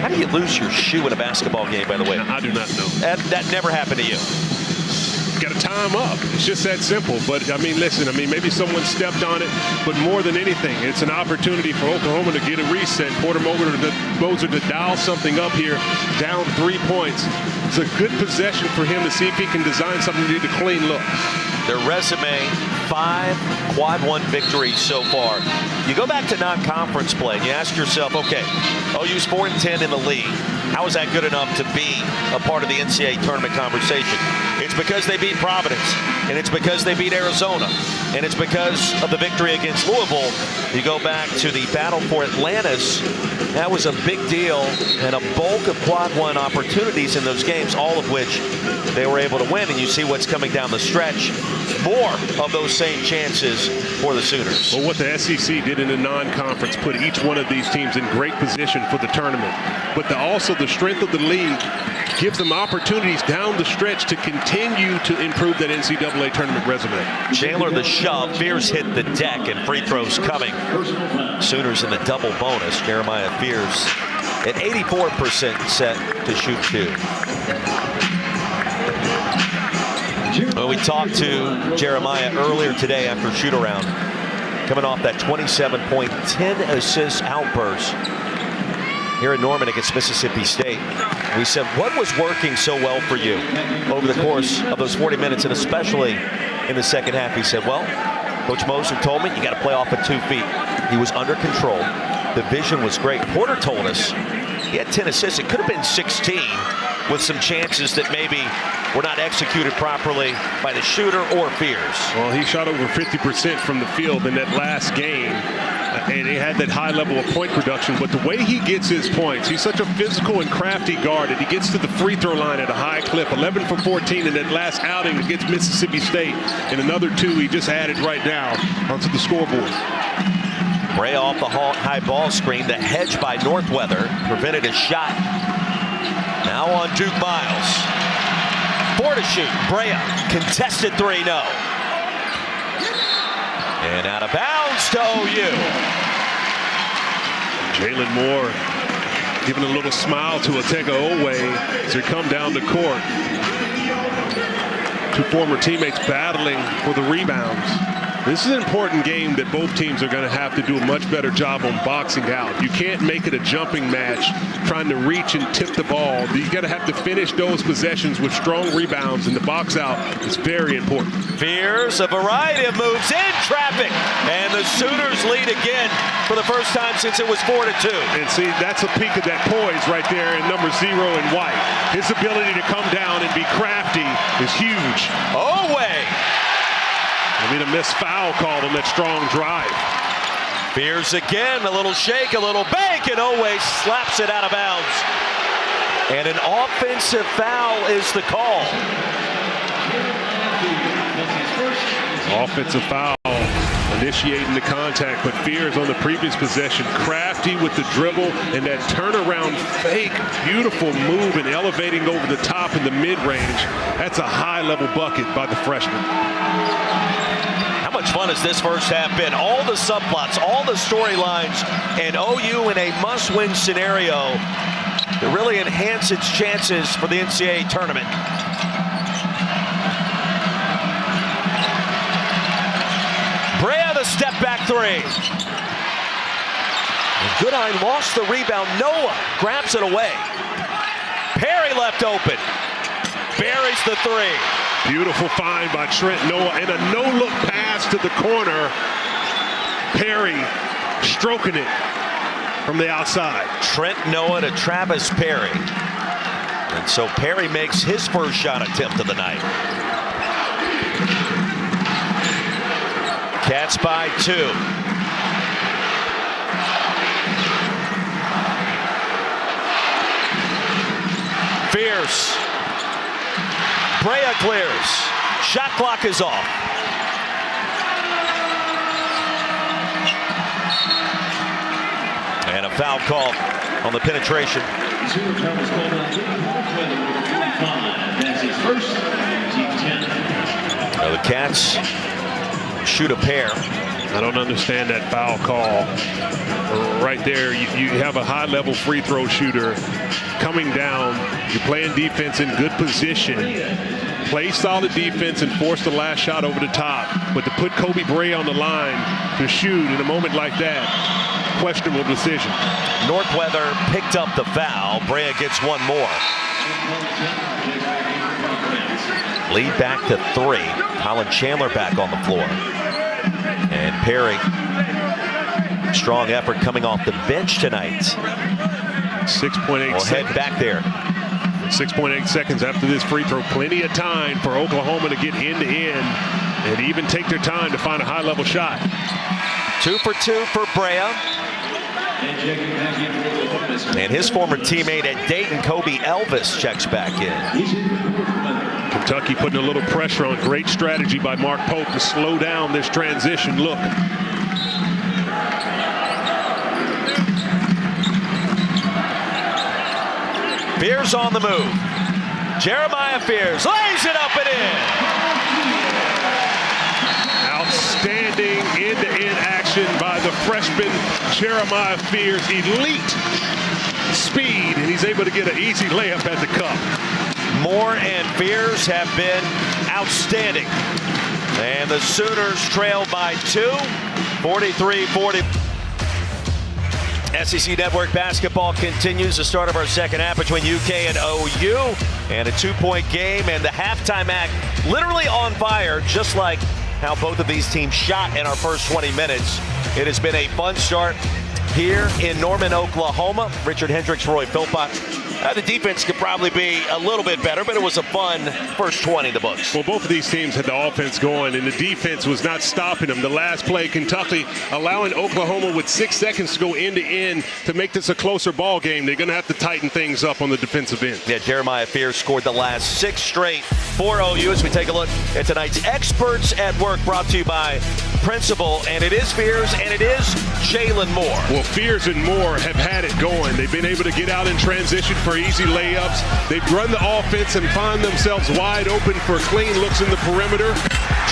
How do you lose your shoe in a basketball game, by the way? I do not know. That never happened to you. Got to time up. It's just that simple. But, I mean, listen, maybe someone stepped on it, but more than anything, it's an opportunity for Oklahoma to get a reset. Porter Moser to dial something up here, down 3 points. It's a good possession for him to see if he can design something to do the clean look. Their resume, 5 quad 1 victories so far. You go back to non-conference play and you ask yourself, okay, OU's 4-10 in the league. How is that good enough to be a part of the NCAA tournament conversation? It's because they beat Providence, and it's because they beat Arizona, and it's because of the victory against Louisville. You go back to the battle for Atlantis. That was a big deal and a bulk of quad 1 opportunities in those games, all of which they were able to win. And you see what's coming down the stretch. More of those same chances for the Sooners. Well, what the SEC did in the non-conference put each one of these teams in great position for the tournament. But also the strength of the league gives them opportunities down the stretch to continue to improve that NCAA tournament resume. Chandler the shove. Fears hit the deck and free throws coming. Sooners in the double bonus. Jeremiah Fears at 84% set to shoot 2. Well, we talked to Jeremiah earlier today after shoot-around, coming off that 27-point, 10-assist outburst here in Norman against Mississippi State. We said, what was working so well for you over the course of those 40 minutes, and especially in the second half? He said, well, Coach Moser told me you got to play off at 2 feet. He was under control. The vision was great. Porter told us he had 10 assists. It could have been 16 with some chances that maybe were not executed properly by the shooter or Fears. Well, he shot over 50% from the field in that last game, and he had that high level of point production. But the way he gets his points, he's such a physical and crafty guard, and he gets to the free throw line at a high clip. 11 for 14 in that last outing against Mississippi State, and another 2 he just added right now onto the scoreboard. Brea off the high ball screen. The hedge by Northweather prevented a shot. Now on Duke Miles. 4 to shoot. Brea contested 3, no. And out of bounds to OU. Jalen Moore giving a little smile to Otega Oweh as they come down the court. 2 former teammates battling for the rebounds. This is an important game that both teams are going to have to do a much better job on boxing out. You can't make it a jumping match trying to reach and tip the ball. You got to have to finish those possessions with strong rebounds, and the box out is very important. Fears a variety of moves in traffic, and the the Sooners lead again for the first time since it was 4-2. And see, that's a peak of that poise right there in number 0 in white. His ability to come down and be crafty is huge. Oweh. I mean, a missed foul called on that strong drive. Fears again, a little shake, a little bake, and Oweh slaps it out of bounds. And an offensive foul is the call. Offensive foul, initiating the contact, but Fears on the previous possession, crafty with the dribble and that turnaround fake, beautiful move and elevating over the top in the mid-range. That's a high-level bucket by the freshman. How much fun has this first half been? All the subplots, all the storylines, and OU in a must-win scenario to really enhance its chances for the NCAA tournament. Brea, the step back three. Goodine lost the rebound. Noah grabs it away. Perry left open. Buries the three. Beautiful find by Trent Noah and a no-look pass to the corner. Perry stroking it from the outside. Trent Noah to Travis Perry. And so Perry makes his first shot attempt of the night. Cats by 2. Fierce. Brea clears. Shot clock is off. And a foul call on the penetration. So the Cats shoot a pair. I don't understand that foul call. Right there, you have a high-level free throw shooter coming down. You're playing defense in good position. Play solid defense and force the last shot over the top. But to put Kobe Brea on the line to shoot in a moment like that, questionable decision. Northweather picked up the foul. Brea gets one more. Lead back to 3. Colin Chandler back on the floor. And Perry, strong effort coming off the bench tonight. 6.8 We'll head back there. 6.8 seconds after this free throw. Plenty of time for Oklahoma to get end-to-end and even take their time to find a high-level shot. 2 for 2 for Brea. And his former teammate at Dayton, Kobe Elvis, checks back in. Kentucky putting a little pressure on. Great strategy by Mark Pope to slow down this transition look. Fears on the move. Jeremiah Fears lays it up and in. Outstanding end-to-end action by the freshman Jeremiah Fears. Elite speed, and he's able to get an easy layup at the cup. Moore and Fears have been outstanding. And the Sooners trail by 2, 43-40. SEC Network basketball continues. The start of our second half between UK and OU. And a 2-point game, and the halftime act literally on fire, just like how both of these teams shot in our first 20 minutes. It has been a fun start here in Norman, Oklahoma. Richard Hendricks, Roy Philpott. The defense could probably be a little bit better, but it was a fun first 20 in the books. Well, both of these teams had the offense going, and the defense was not stopping them. The last play, Kentucky allowing Oklahoma with 6 seconds to go end-to-end to make this a closer ball game. They're going to have to tighten things up on the defensive end. Yeah, Jeremiah Fears scored the last 6 straight for OU. As we take a look at tonight's Experts at Work, brought to you by Principal, and it is Fears and it is Jalen Moore. Well, Fears and Moore have had it going. They've been able to get out in transition for easy layups. They've run the offense and find themselves wide open for clean looks in the perimeter.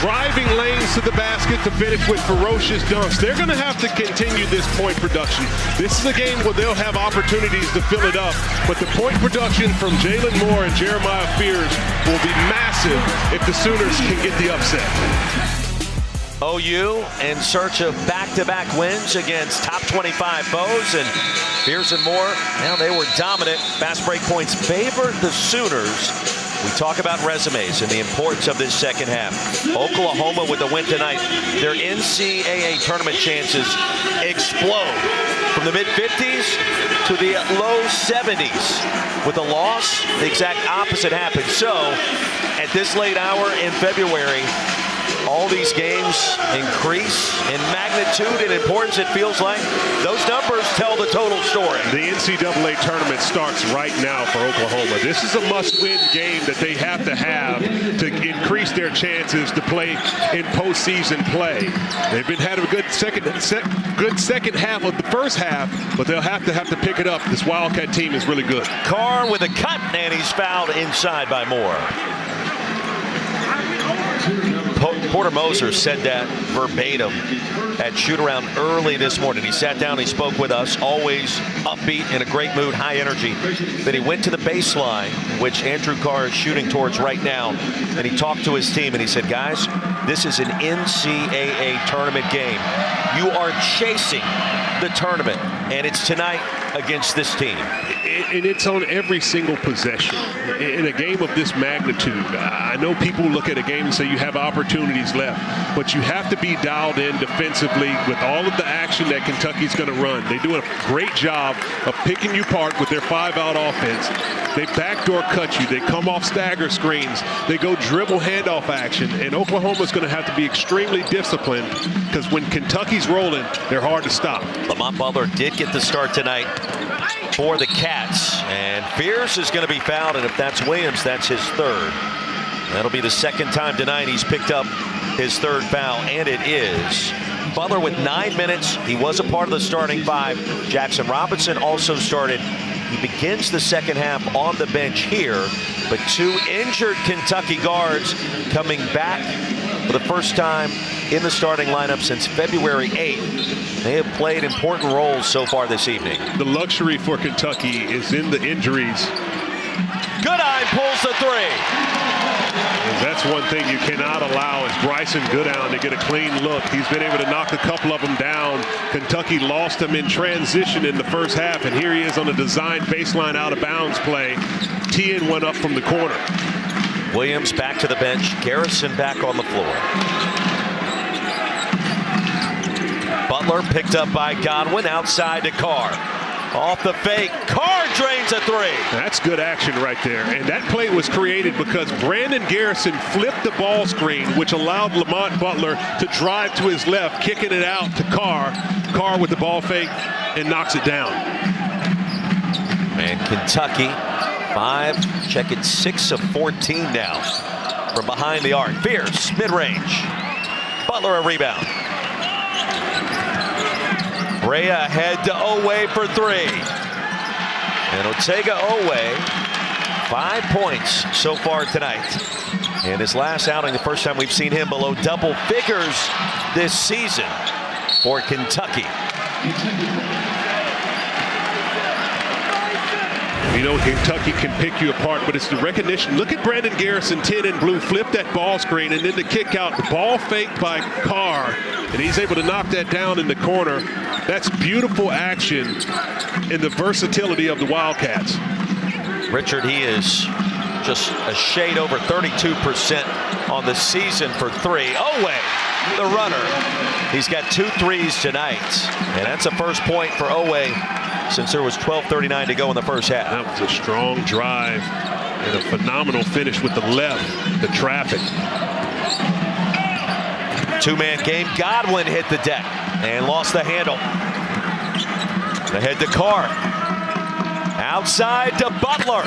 Driving lanes to the basket to finish with ferocious dunks. They're going to have to continue this point production. This is a game where they'll have opportunities to fill it up, but the point production from Jalen Moore and Jeremiah Fears will be massive if the Sooners can get the upset. OU in search of back-to-back wins against top 25 foes, and Fears and Moore, now they were dominant. Fast break points favored the Sooners. We talk about resumes and the importance of this second half. Oklahoma with the win tonight, their NCAA tournament chances explode from the mid-50s to the low 70s. With a loss, the exact opposite happened. So, at this late hour in February, all these games increase in magnitude and importance. It feels like those numbers tell the total story. The NCAA tournament starts right now for Oklahoma. This is a must-win game that they have to increase their chances to play in postseason play. They've been had a good second half of the first half, but they'll have to pick it up. This Wildcat team is really good. Carr with a cut, and he's fouled inside by Moore. Porter Moser said that verbatim at shoot-around early this morning. He sat down, he spoke with us, always upbeat, in a great mood, high energy. Then he went to the baseline, which Andrew Carr is shooting towards right now, and he talked to his team, and he said, guys, this is an NCAA tournament game. You are chasing the tournament, and it's tonight against this team. And it's on every single possession. In a game of this magnitude, I know people look at a game and say you have opportunities left, but you have to be dialed in defensively with all of the action that Kentucky's going to run. They do a great job of picking you apart with their 5-out offense. They backdoor cut you. They come off stagger screens. They go dribble handoff action. And Oklahoma's going to have to be extremely disciplined because when Kentucky's rolling, they're hard to stop. Lamont Butler did get the start tonight for the Cats. And Fierce is going to be fouled. And if that's Williams, that's his third. That'll be the second time tonight he's picked up his third foul. And it is Butler with 9 minutes. He was a part of the starting five. Jackson Robinson also started. He begins the second half on the bench here, but two injured Kentucky guards coming back for the first time in the starting lineup since February 8th. They have played important roles so far this evening. The luxury for Kentucky is in the injuries. Goodine pulls the three. That's one thing you cannot allow is Bryson Goodine to get a clean look. He's been able to knock a couple of them down. Kentucky lost him in transition in the first half, and here he is on a designed baseline out of bounds play. Tien went up from the corner. Williams back to the bench. Garrison back on the floor. Butler picked up by Godwin outside to Carr. Off the fake, Carr drains a three. That's good action right there. And that play was created because Brandon Garrison flipped the ball screen, which allowed Lamont Butler to drive to his left, kicking it out to Carr. Carr with the ball fake and knocks it down. And Kentucky, 6 of 14 now from behind the arc. Fierce, mid-range. Butler a rebound. Brea ahead to Oweh for three. And Otega Oweh, 5 points so far tonight. And his last outing, the first time we've seen him below double figures this season for Kentucky. You know, Kentucky can pick you apart, but it's the recognition. Look at Brandon Garrison, 10 in blue, flip that ball screen, and then the kick out, the ball faked by Carr, and he's able to knock that down in the corner. That's beautiful action and the versatility of the Wildcats. Richard, he is just a shade over 32% on the season for three. Oweh, the runner. He's got 2 threes tonight, and that's a first point for Oweh since there was 12:39 to go in the first half. That was a strong drive and a phenomenal finish with the left, the traffic. Two-man game. Godwin hit the deck and lost the handle. Ahead to Carr. Outside to Butler.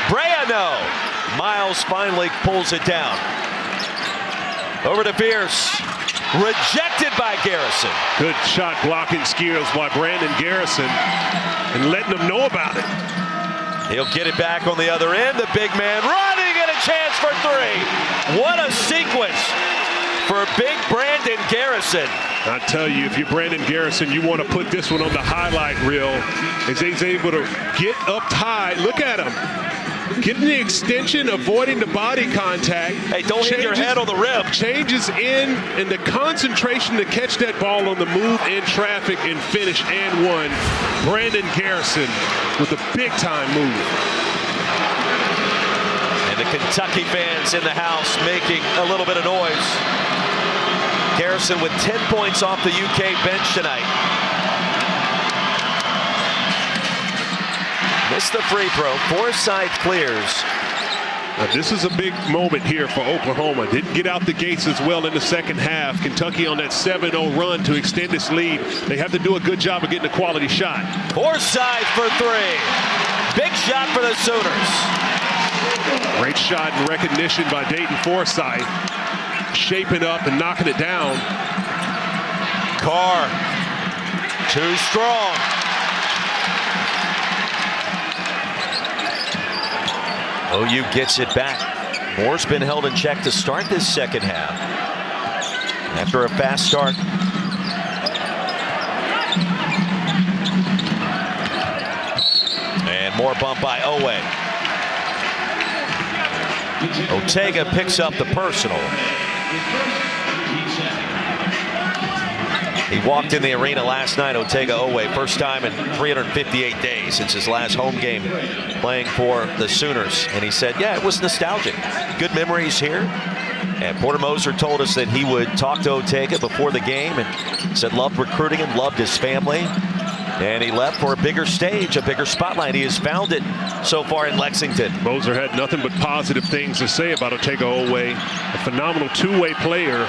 Brea, no. Miles finally pulls it down. Over to Fierce. Rejected by Garrison. Good shot blocking skills by Brandon Garrison and letting them know about it. He'll get it back on the other end. The big man running and a chance for three. What a sequence for big Brandon Garrison. I tell you, if you're Brandon Garrison, you want to put this one on the highlight reel as he's able to get up high. Look at him. Getting the extension, avoiding the body contact. Hey, don't hit your head on the rim. Changes in and the concentration to catch that ball on the move in traffic and finish and one. Brandon Garrison with a big-time move. And the Kentucky fans in the house making a little bit of noise. Garrison with 10 points off the UK bench tonight. Missed the free throw. Forsythe clears. Now, this is a big moment here for Oklahoma. Didn't get out the gates as well in the second half. Kentucky on that 7-0 run to extend its lead. They have to do a good job of getting a quality shot. Forsythe for three. Big shot for the Sooners. Great shot and recognition by Dayton Forsythe. Shaping up and knocking it down. Carr, too strong. OU gets it back. Moore's been held in check to start this second half. After a fast start. And more bump by Oweh. Otega picks up the personal. He walked in the arena last night, Otega Oweh, first time in 358 days since his last home game playing for the Sooners. And he said, yeah, it was nostalgic. Good memories here. And Porter Moser told us that he would talk to Otega before the game and said loved recruiting him, loved his family. And he left for a bigger stage, a bigger spotlight. He has found it so far in Lexington. Moser had nothing but positive things to say about Otega Oweh. A phenomenal two-way player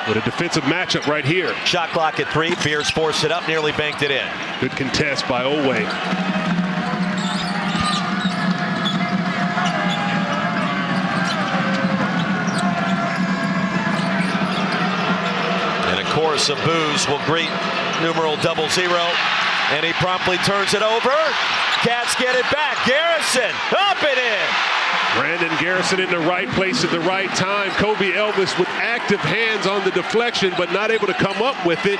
with a defensive matchup right here. Shot clock at 3. Beers forced it up, nearly banked it in. Good contest by Oweh. And a chorus of boos will greet numeral 00. And he promptly turns it over. Cats get it back. Garrison up and in. Brandon Garrison in the right place at the right time. Kobe Elvis with active hands on the deflection, but not able to come up with it.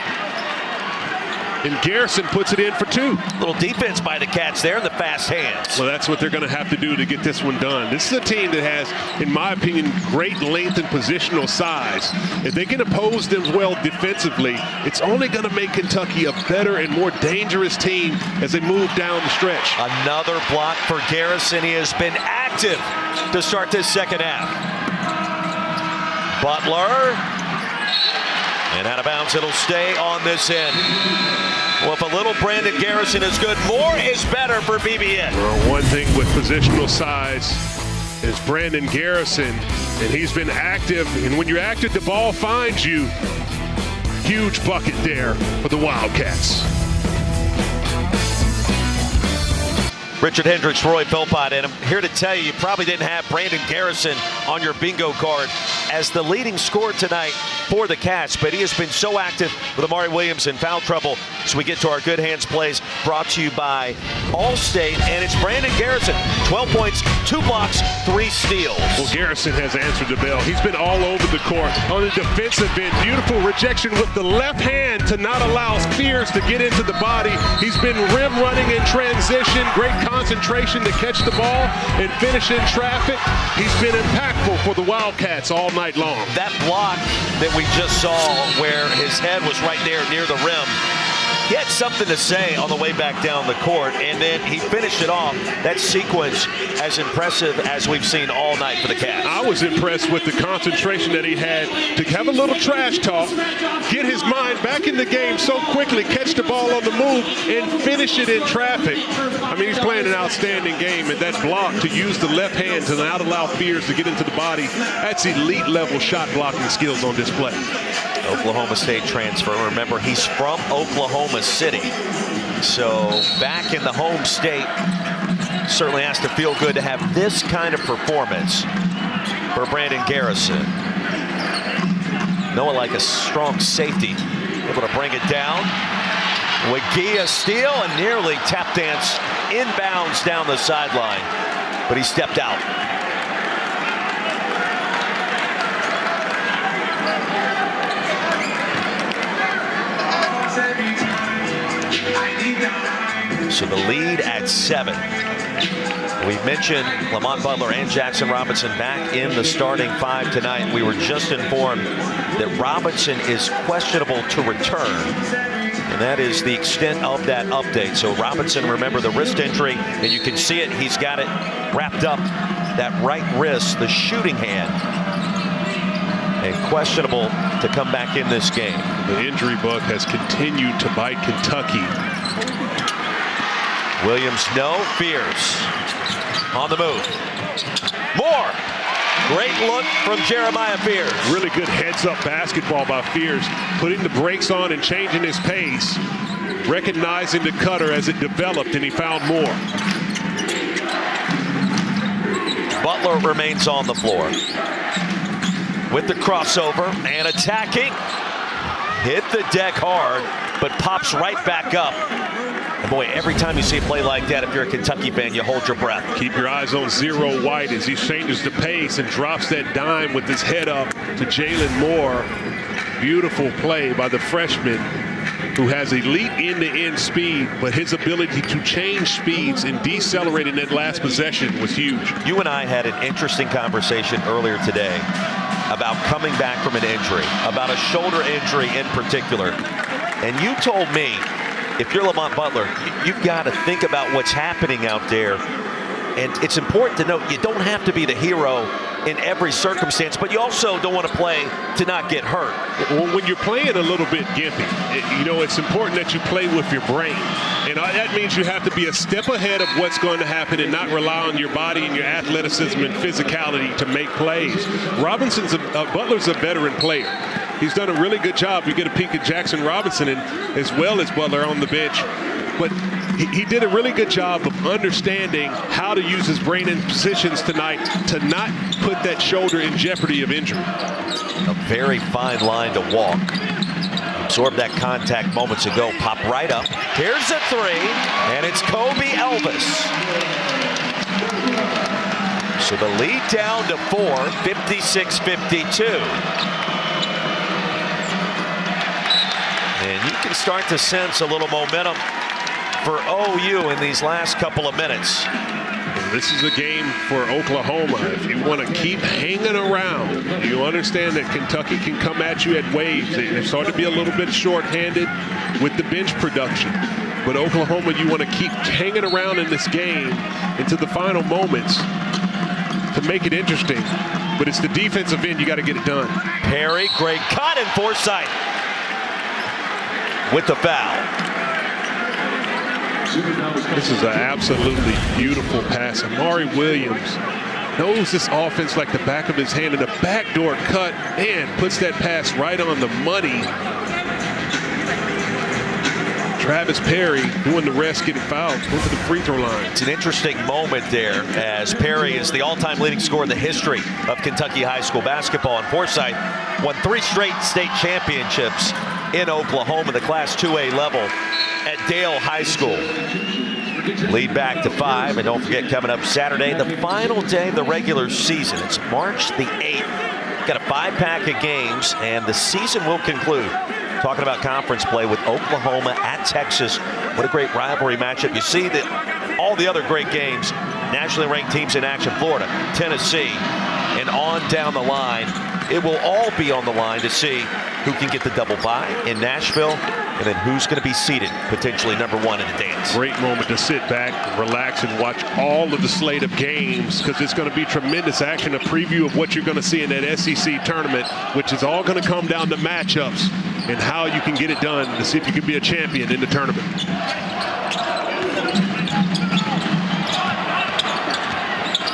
And Garrison puts it in for 2. Little defense by the Cats there in the fast hands. Well, that's what they're going to have to do to get this one done. This is a team that has, in my opinion, great length and positional size. If they can oppose them well defensively, it's only going to make Kentucky a better and more dangerous team as they move down the stretch. Another block for Garrison. He has been active to start this second half. Butler. And out of bounds, it'll stay on this end. Well, if a little Brandon Garrison is good, more is better for BBN. Well, one thing with positional size is Brandon Garrison, and he's been active. And when you're active, the ball finds you. Huge bucket there for the Wildcats. Richard Hendricks, Roy Philpott, and I'm here to tell you, you probably didn't have Brandon Garrison on your bingo card as the leading scorer tonight for the Cats, but he has been so active with Amari Williams in foul trouble. So we get to our Good Hands plays brought to you by Allstate, and it's Brandon Garrison, 12 points, 2 blocks, 3 steals. Well, Garrison has answered the bell. He's been all over the court on the defensive end. Beautiful rejection with the left hand to not allow Spears to get into the body. He's been rim running in transition, great concentration to catch the ball and finish in traffic. He's been impactful for the Wildcats all night long. That block that we just saw where his head was right there near the rim, he had something to say on the way back down the court, and then he finished it off. That sequence as impressive as we've seen all night for the Cats. I was impressed with the concentration that he had to have a little trash talk, get his mind back in the game so quickly, catch the ball on the move, and finish it in traffic. I mean, he's playing an outstanding game, and that block to use the left hand to not allow Fears to get into the body, that's elite level shot blocking skills on display. Oklahoma State transfer. Remember, he's from Oklahoma City. So back in the home state, certainly has to feel good to have this kind of performance for Brandon Garrison. Noah like a strong safety, able to bring it down. Wagia steal and nearly tap dance inbounds down the sideline, but he stepped out. So the lead at 7. We mentioned Lamont Butler and Jackson Robinson back in the starting 5 tonight. We were just informed that Robinson is questionable to return, and that is the extent of that update. So Robinson, remember the wrist injury, and you can see it. He's got it wrapped up that right wrist, the shooting hand. And questionable to come back in this game. The injury bug has continued to bite Kentucky. Williams, no. Fears on the move. Moore. Great look from Jeremiah Fears. Really good heads-up basketball by Fears, putting the brakes on and changing his pace, recognizing the cutter as it developed, and he found Moore. Butler remains on the floor with the crossover and attacking. Hit the deck hard, but pops right back up. And boy, every time you see a play like that, if you're a Kentucky fan, you hold your breath. Keep your eyes on Zero White as he changes the pace and drops that dime with his head up to Jalen Moore. Beautiful play by the freshman who has elite end-to-end speed, but his ability to change speeds and decelerate in that last possession was huge. You and I had an interesting conversation earlier today about coming back from an injury, about a shoulder injury in particular. And you told me, if you're Lamont Butler, you've got to think about what's happening out there. And it's important to note you don't have to be the hero in every circumstance, but you also don't want to play to not get hurt. Well, when you're playing a little bit gimpy, you know, it's important that you play with your brain. And that means you have to be a step ahead of what's going to happen and not rely on your body and your athleticism and physicality to make plays. Butler's a veteran player. He's done a really good job. You get a peek at Jackson Robinson and as well as Butler on the bench. But he did a really good job of understanding how to use his brain in positions tonight to not put that shoulder in jeopardy of injury. A very fine line to walk. Absorbed that contact moments ago. Pop right up. Here's a three, and it's Kobe Elvis. So the lead down to 4, 56-52. And you can start to sense a little momentum for OU in these last couple of minutes. This is a game for Oklahoma. If you want to keep hanging around, you understand that Kentucky can come at you at waves. They start to be a little bit short-handed with the bench production. But Oklahoma, you want to keep hanging around in this game into the final moments to make it interesting. But it's the defensive end, you got to get it done. Perry, great cut, and Forsythe with the foul. This is an absolutely beautiful pass. Amari Williams knows this offense like the back of his hand, and a backdoor cut, man, puts that pass right on the money. Travis Perry doing the rest, getting fouled, going to the free throw line. It's an interesting moment there as Perry is the all-time leading scorer in the history of Kentucky high school basketball, and Forsythe won 3 straight state championships in Oklahoma, the Class 2A level at Dale High School. Lead back to 5, and don't forget, coming up Saturday, the final day of the regular season. It's March the 8th. Got a 5-pack of games, and the season will conclude. Talking about conference play with Oklahoma at Texas. What a great rivalry matchup. You see that all the other great games, nationally ranked teams in action, Florida, Tennessee, and on down the line. It will all be on the line to see who can get the double bye in Nashville, and then who's going to be seated potentially #1 in the dance. Great moment to sit back, relax, and watch all of the slate of games, because it's going to be tremendous action, a preview of what you're going to see in that SEC tournament, which is all going to come down to matchups and how you can get it done to see if you can be a champion in the tournament.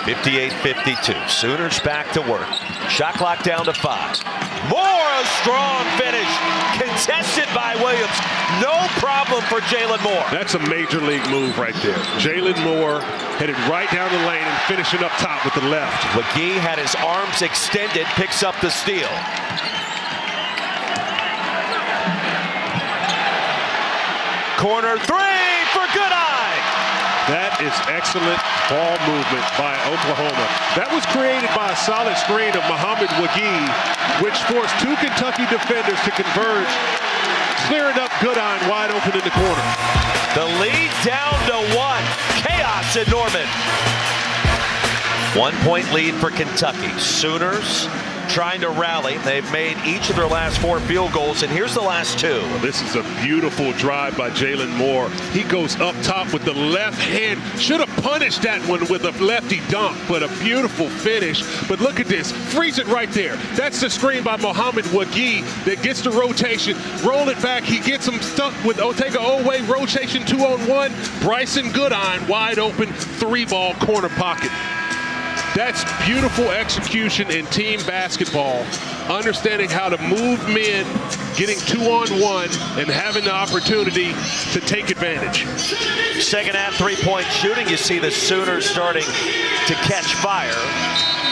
(58-52). Sooners back to work. Shot clock down to 5. Moore, a strong finish. Contested by Williams. No problem for Jalen Moore. That's a major league move right there. Jalen Moore headed right down the lane and finishing up top with the left. McGee had his arms extended, picks up the steal. Corner 3 for Goodeye. That is excellent ball movement by Oklahoma. That was created by a solid screen of Muhammad McGee, which forced 2 Kentucky defenders to converge, clearing up Goodine wide open in the corner. The lead down to 1. Chaos in Norman. 1-point lead for Kentucky. Sooners trying to rally. They've made each of their last 4 field goals, and here's the last 2. Well, this is a beautiful drive by Jalen Moore. He goes up top with the left hand. Should have punished that one with a lefty dunk, but a beautiful finish. But look at this. Freeze it right there. That's the screen by Mohamed Wagee that gets the rotation. Roll it back. He gets him stuck with Otega Oweh. Rotation 2-on-1. Bryson Goodine wide open. 3-ball corner pocket. That's beautiful execution in team basketball. Understanding how to move men, getting 2-on-1, and having the opportunity to take advantage. Second half 3-point shooting. You see the Sooners starting to catch fire.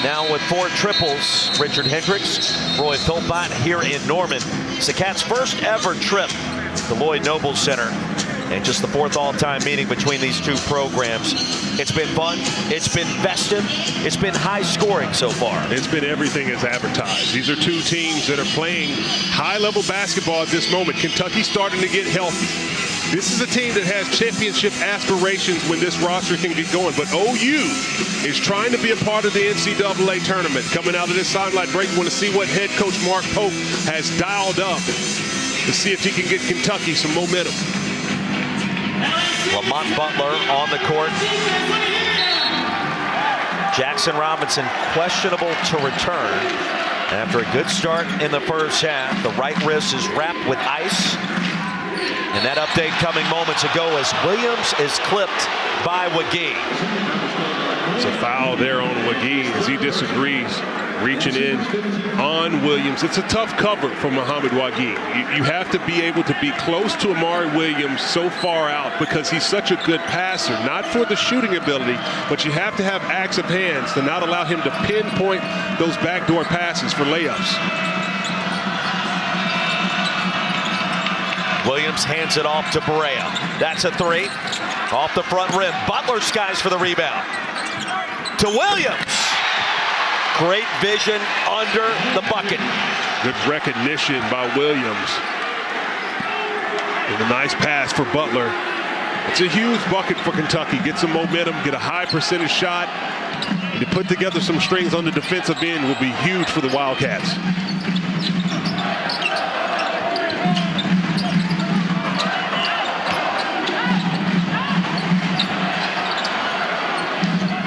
Now with 4 triples, Richard Hendricks, Roy Philpott here in Norman. It's the Cats' first ever trip to Lloyd Noble Center. And just the 4th all-time meeting between these 2 programs. It's been fun. It's been festive. It's been high scoring so far. It's been everything as advertised. These are 2 teams that are playing high-level basketball at this moment. Kentucky's starting to get healthy. This is a team that has championship aspirations when this roster can get going. But OU is trying to be a part of the NCAA tournament. Coming out of this sideline break, want to see what head coach Mark Pope has dialed up to see if he can get Kentucky some momentum. Lamont Butler on the court. Jackson Robinson questionable to return after a good start in the first half. The right wrist is wrapped with ice. And that update coming moments ago as Williams is clipped by Wagee. It's a foul there on Wagee as he disagrees. Reaching in on Williams. It's a tough cover for Mohamed Wagee. You have to be able to be close to Amari Williams so far out because he's such a good passer. Not for the shooting ability, but you have to have acts of hands to not allow him to pinpoint those backdoor passes for layups. Williams hands it off to Barea. That's a 3. Off the front rim. Butler skies for the rebound. To Williams. Great vision under the bucket. Good recognition by Williams. And a nice pass for Butler. It's a huge bucket for Kentucky. Get some momentum, get a high percentage shot. And to put together some strings on the defensive end will be huge for the Wildcats.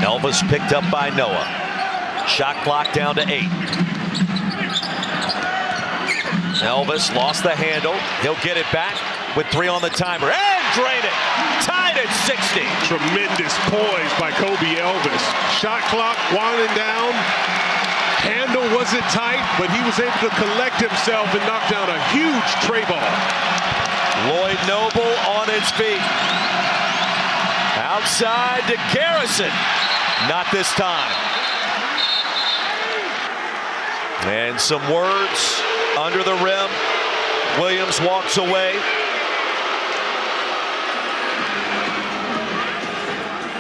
Elvis picked up by Noah. Shot clock down to 8. Elvis lost the handle. He'll get it back with 3 on the timer and drain it. Tied at 60. Tremendous poise by Kobe Elvis. Shot clock winding down. Handle wasn't tight, but he was able to collect himself and knock down a huge tray ball. Lloyd Noble on his feet. Outside to Garrison. Not this time. And some words under the rim. Williams walks away.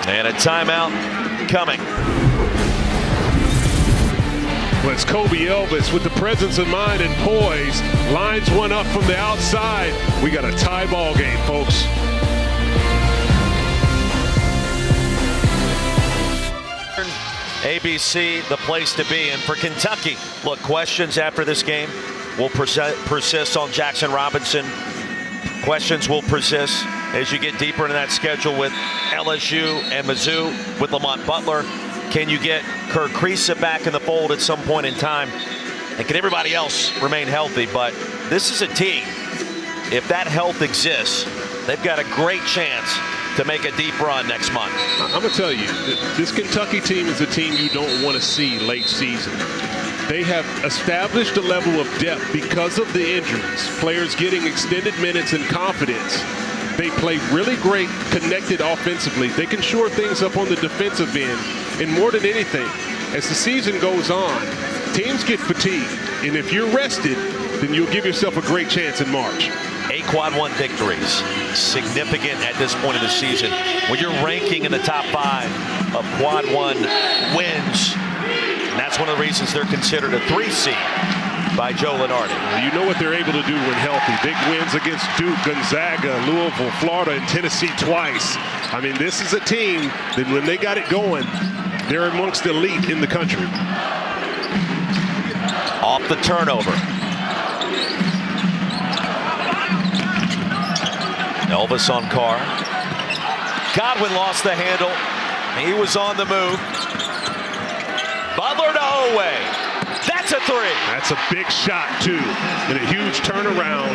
And a timeout coming. Well, it's Kobe Elvis with the presence of mind and poise. Lines one up from the outside. We got a tie ball game, folks. ABC, the place to be. And for Kentucky, look, questions after this game will persist on Jackson Robinson. Questions will persist as you get deeper into that schedule with LSU and Mizzou with Lamont Butler. Can you get Kerr Kriisa back in the fold at some point in time? And can everybody else remain healthy? But this is a team, if that health exists, they've got a great chance to make a deep run next month. I'm going to tell you, this Kentucky team is a team you don't want to see late season. They have established a level of depth because of the injuries. Players getting extended minutes and confidence. They play really great connected offensively. They can shore things up on the defensive end. And more than anything, as the season goes on, teams get fatigued. And if you're rested, then you'll give yourself a great chance in March. 8 Quad 1 victories, significant at this point of the season. When you're ranking in the top 5 of Quad 1 wins, and that's one of the reasons they're considered a 3 seed by Joe Lunardi. Well, you know what they're able to do when healthy. Big wins against Duke, Gonzaga, Louisville, Florida, and Tennessee twice. I mean, this is a team that when they got it going, they're amongst the elite in the country. Off the turnover. Elvis on Carr. Godwin lost the handle. He was on the move. Butler to Oweh. That's a three. That's a big shot, too. And a huge turnaround.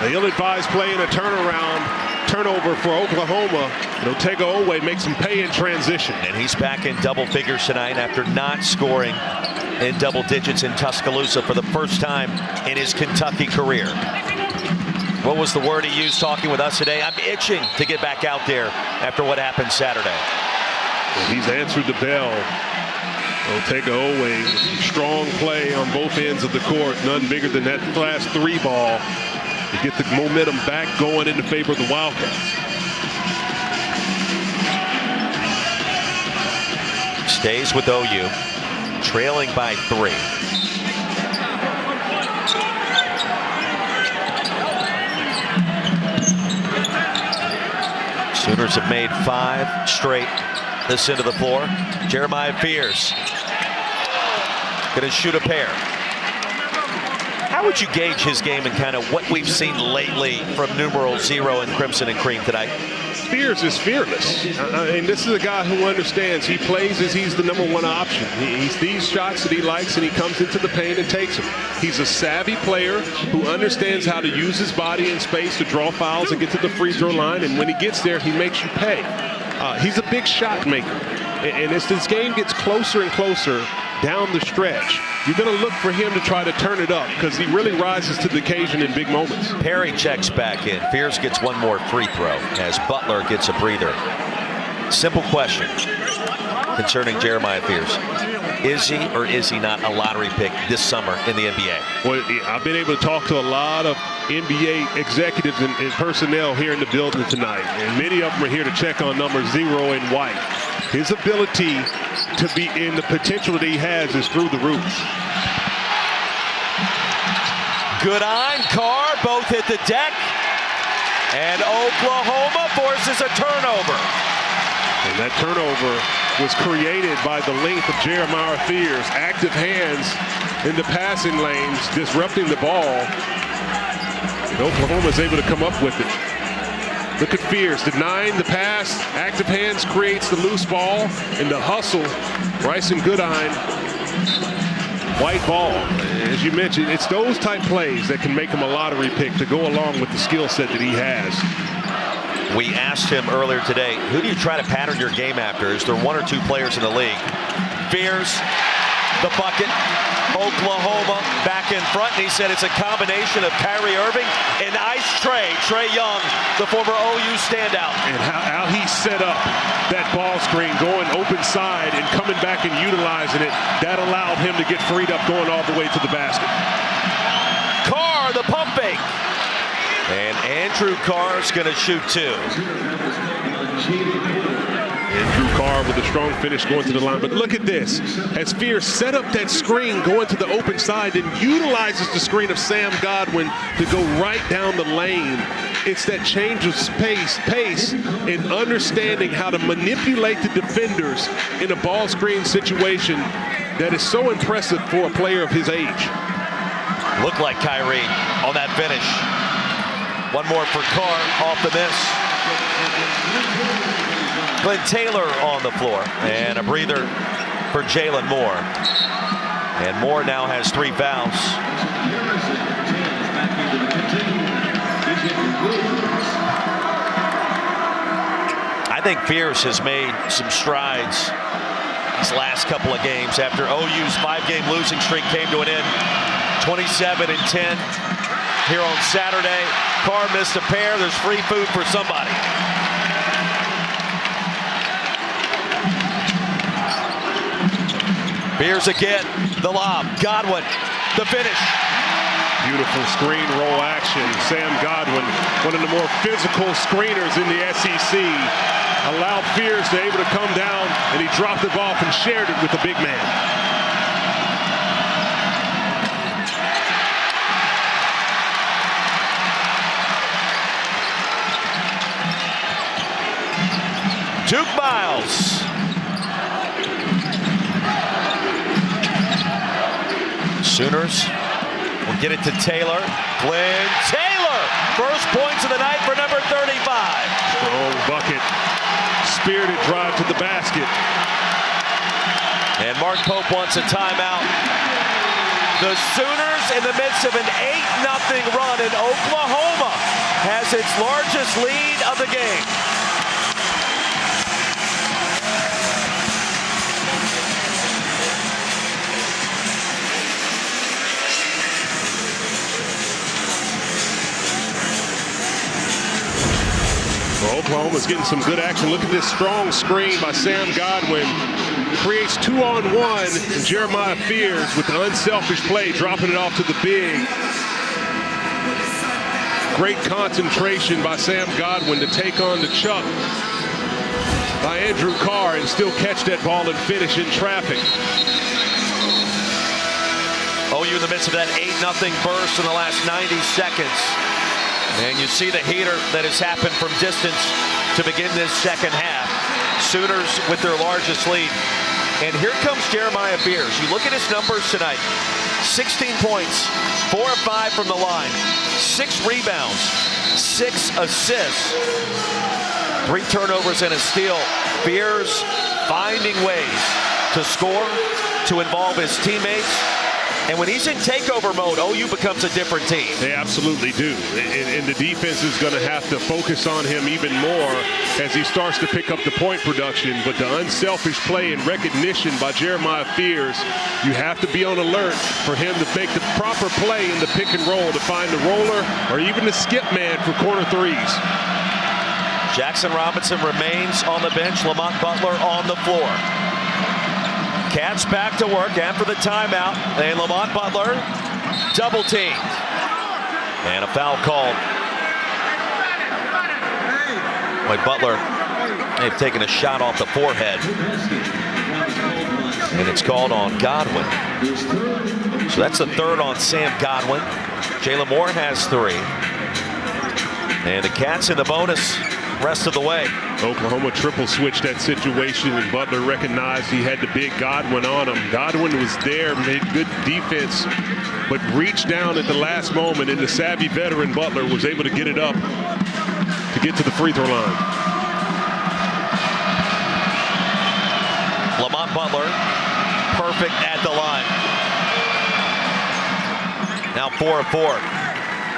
The ill-advised play in a turnover for Oklahoma. And Otega Oweh makes him pay in transition. And he's back in double figures tonight after not scoring in double digits in Tuscaloosa for the first time in his Kentucky career. What was the word he used talking with us today? I'm itching to get back out there after what happened Saturday. And he's answered the bell. Otega Oweh, strong play on both ends of the court. None bigger than that class 3 ball to get the momentum back going in the favor of the Wildcats. Stays with OU, trailing by 3. Sooners have made 5 straight this end of the floor. Jeremiah Fears gonna shoot a pair. How would you gauge his game and kind of what we've seen lately from numeral 0 in Crimson and Cream tonight? Fears is fearless. And this is a guy who understands. He plays as he's the #1 option. He sees shots that he likes and he comes into the paint and takes them. He's a savvy player who understands how to use his body in space to draw fouls and get to the free throw line. And when he gets there, he makes you pay. He's a big shot maker. And as this game gets closer and closer down the stretch, you're going to look for him to try to turn it up because he really rises to the occasion in big moments. Perry checks back in. Fears gets one more free throw as Butler gets a breather. Simple question concerning Jeremiah Fears. Is he or is he not a lottery pick this summer in the NBA? Well, I've been able to talk to a lot of NBA executives and personnel here in the building tonight, and many of them are here to check on number 0 in white. His ability to be in the potential that he has is through the roof. Good on Carr, both hit the deck, and Oklahoma forces a turnover. And that turnover was created by the length of Jeremiah Fears. Active hands in the passing lanes, disrupting the ball. And Oklahoma is able to come up with it. Look at Fears denying the pass. Active hands creates the loose ball. And the hustle, Bryson Goodine, white ball. As you mentioned, it's those type plays that can make him a lottery pick to go along with the skill set that he has. We asked him earlier today, who do you try to pattern your game after? Is there 1 or 2 players in the league? Fears, the bucket, Oklahoma back in front, and he said it's a combination of Kyrie Irving and Trae Young, the former OU standout. And how he set up that ball screen, going open side and coming back and utilizing it, that allowed him to get freed up going all the way to the basket. Carr, the pump fake. And Andrew Carr's going to shoot 2. Andrew Carr with a strong finish going to the line. But look at this. As Fears set up that screen going to the open side and utilizes the screen of Sam Godwin to go right down the lane. It's that change of pace, and understanding how to manipulate the defenders in a ball screen situation that is so impressive for a player of his age. Looked like Kyrie on that finish. One more for Carr off the miss. Glenn Taylor on the floor, and a breather for Jalen Moore. And Moore now has 3 fouls. I think Fears has made some strides these last couple of games after OU's 5-game losing streak came to an end. 27-10 here on Saturday. Carr missed a pair. There's free food for somebody. Fears again, the lob. Godwin, the finish. Beautiful screen roll action. Sam Godwin, one of the more physical screeners in the SEC, allowed Fears to able to come down, and he dropped it off and shared it with the big man. Duke Miles. Sooners Get it to Taylor. Glenn Taylor. First points of the night for number 35. Strong bucket. Spirited drive to the basket. And Mark Pope wants a timeout. The Sooners, in the midst of an 8-0 run in Oklahoma, has its largest lead of the game. Well, Oklahoma's getting some good action. Look at this strong screen by Sam Godwin. Creates 2-on-1, and Jeremiah Fears with the unselfish play, dropping it off to the big. Great concentration by Sam Godwin to take on the chuck by Andrew Carr and still catch that ball and finish in traffic. OU in the midst of that 8-0 burst in the last 90 seconds. And you see the heater that has happened from distance to begin this second half. Sooners with their largest lead. And here comes Jeremiah Fears. You look at his numbers tonight. 16 points, 4 of 5 from the line, 6 rebounds, 6 assists, 3 turnovers and a steal. Fears finding ways to score, to involve his teammates. And when he's in takeover mode, OU becomes a different team. They absolutely do. And the defense is going to have to focus on him even more as he starts to pick up the point production. But the unselfish play and recognition by Jeremiah Fears, you have to be on alert for him to make the proper play in the pick and roll to find the roller or even the skip man for corner threes. Jackson Robinson remains on the bench. Lamont Butler on the floor. Cats back to work after the timeout. And Lamont Butler double teamed. And a foul called. Like Butler, they've taken a shot off the forehead. And it's called on Godwin. So that's the third on Sam Godwin. Jalen Moore has 3. And the Cats in the bonus rest of the way. Oklahoma triple switched that situation, and Butler recognized he had the big Godwin on him. Godwin was there, made good defense, but reached down at the last moment, and the savvy veteran Butler was able to get it up to get to the free throw line. Lamont Butler, perfect at the line. Now 4 of 4.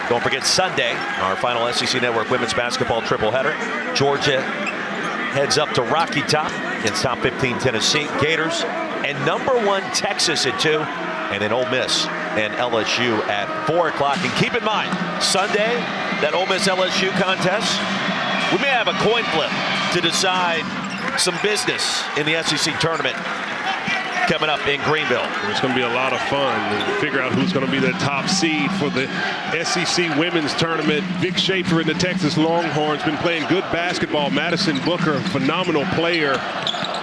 Don't forget Sunday, our final SEC Network women's basketball triple-header. Georgia heads up to Rocky Top against top 15 Tennessee Gators, and number 1 Texas at 2, and then Ole Miss and LSU at 4 o'clock. And keep in mind, Sunday, that Ole Miss LSU contest, we may have a coin flip to decide some business in the SEC tournament coming up in Greenville. It's going to be a lot of fun to figure out who's going to be the top seed for the SEC women's tournament. Vic Schaefer in the Texas Longhorns been playing good basketball. Madison Booker, phenomenal player.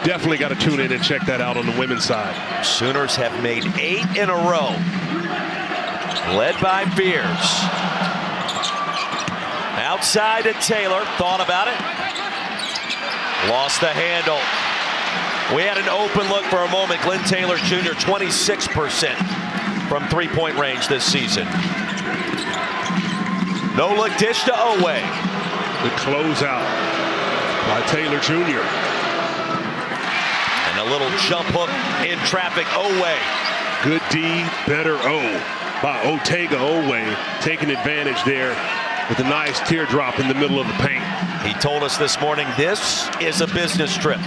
Definitely got to tune in and check that out on the women's side. Sooners have made 8 in a row, led by Fears. Outside to Taylor, thought about it, lost the handle. We had an open look for a moment. Glenn Taylor Jr., 26% from three-point range this season. No-look dish to Oweh. The closeout by Taylor Jr. And a little jump hook in traffic. Oweh. Good D, better O by Otega Oweh, taking advantage there with a nice teardrop in the middle of the paint. He told us this morning this is a business trip.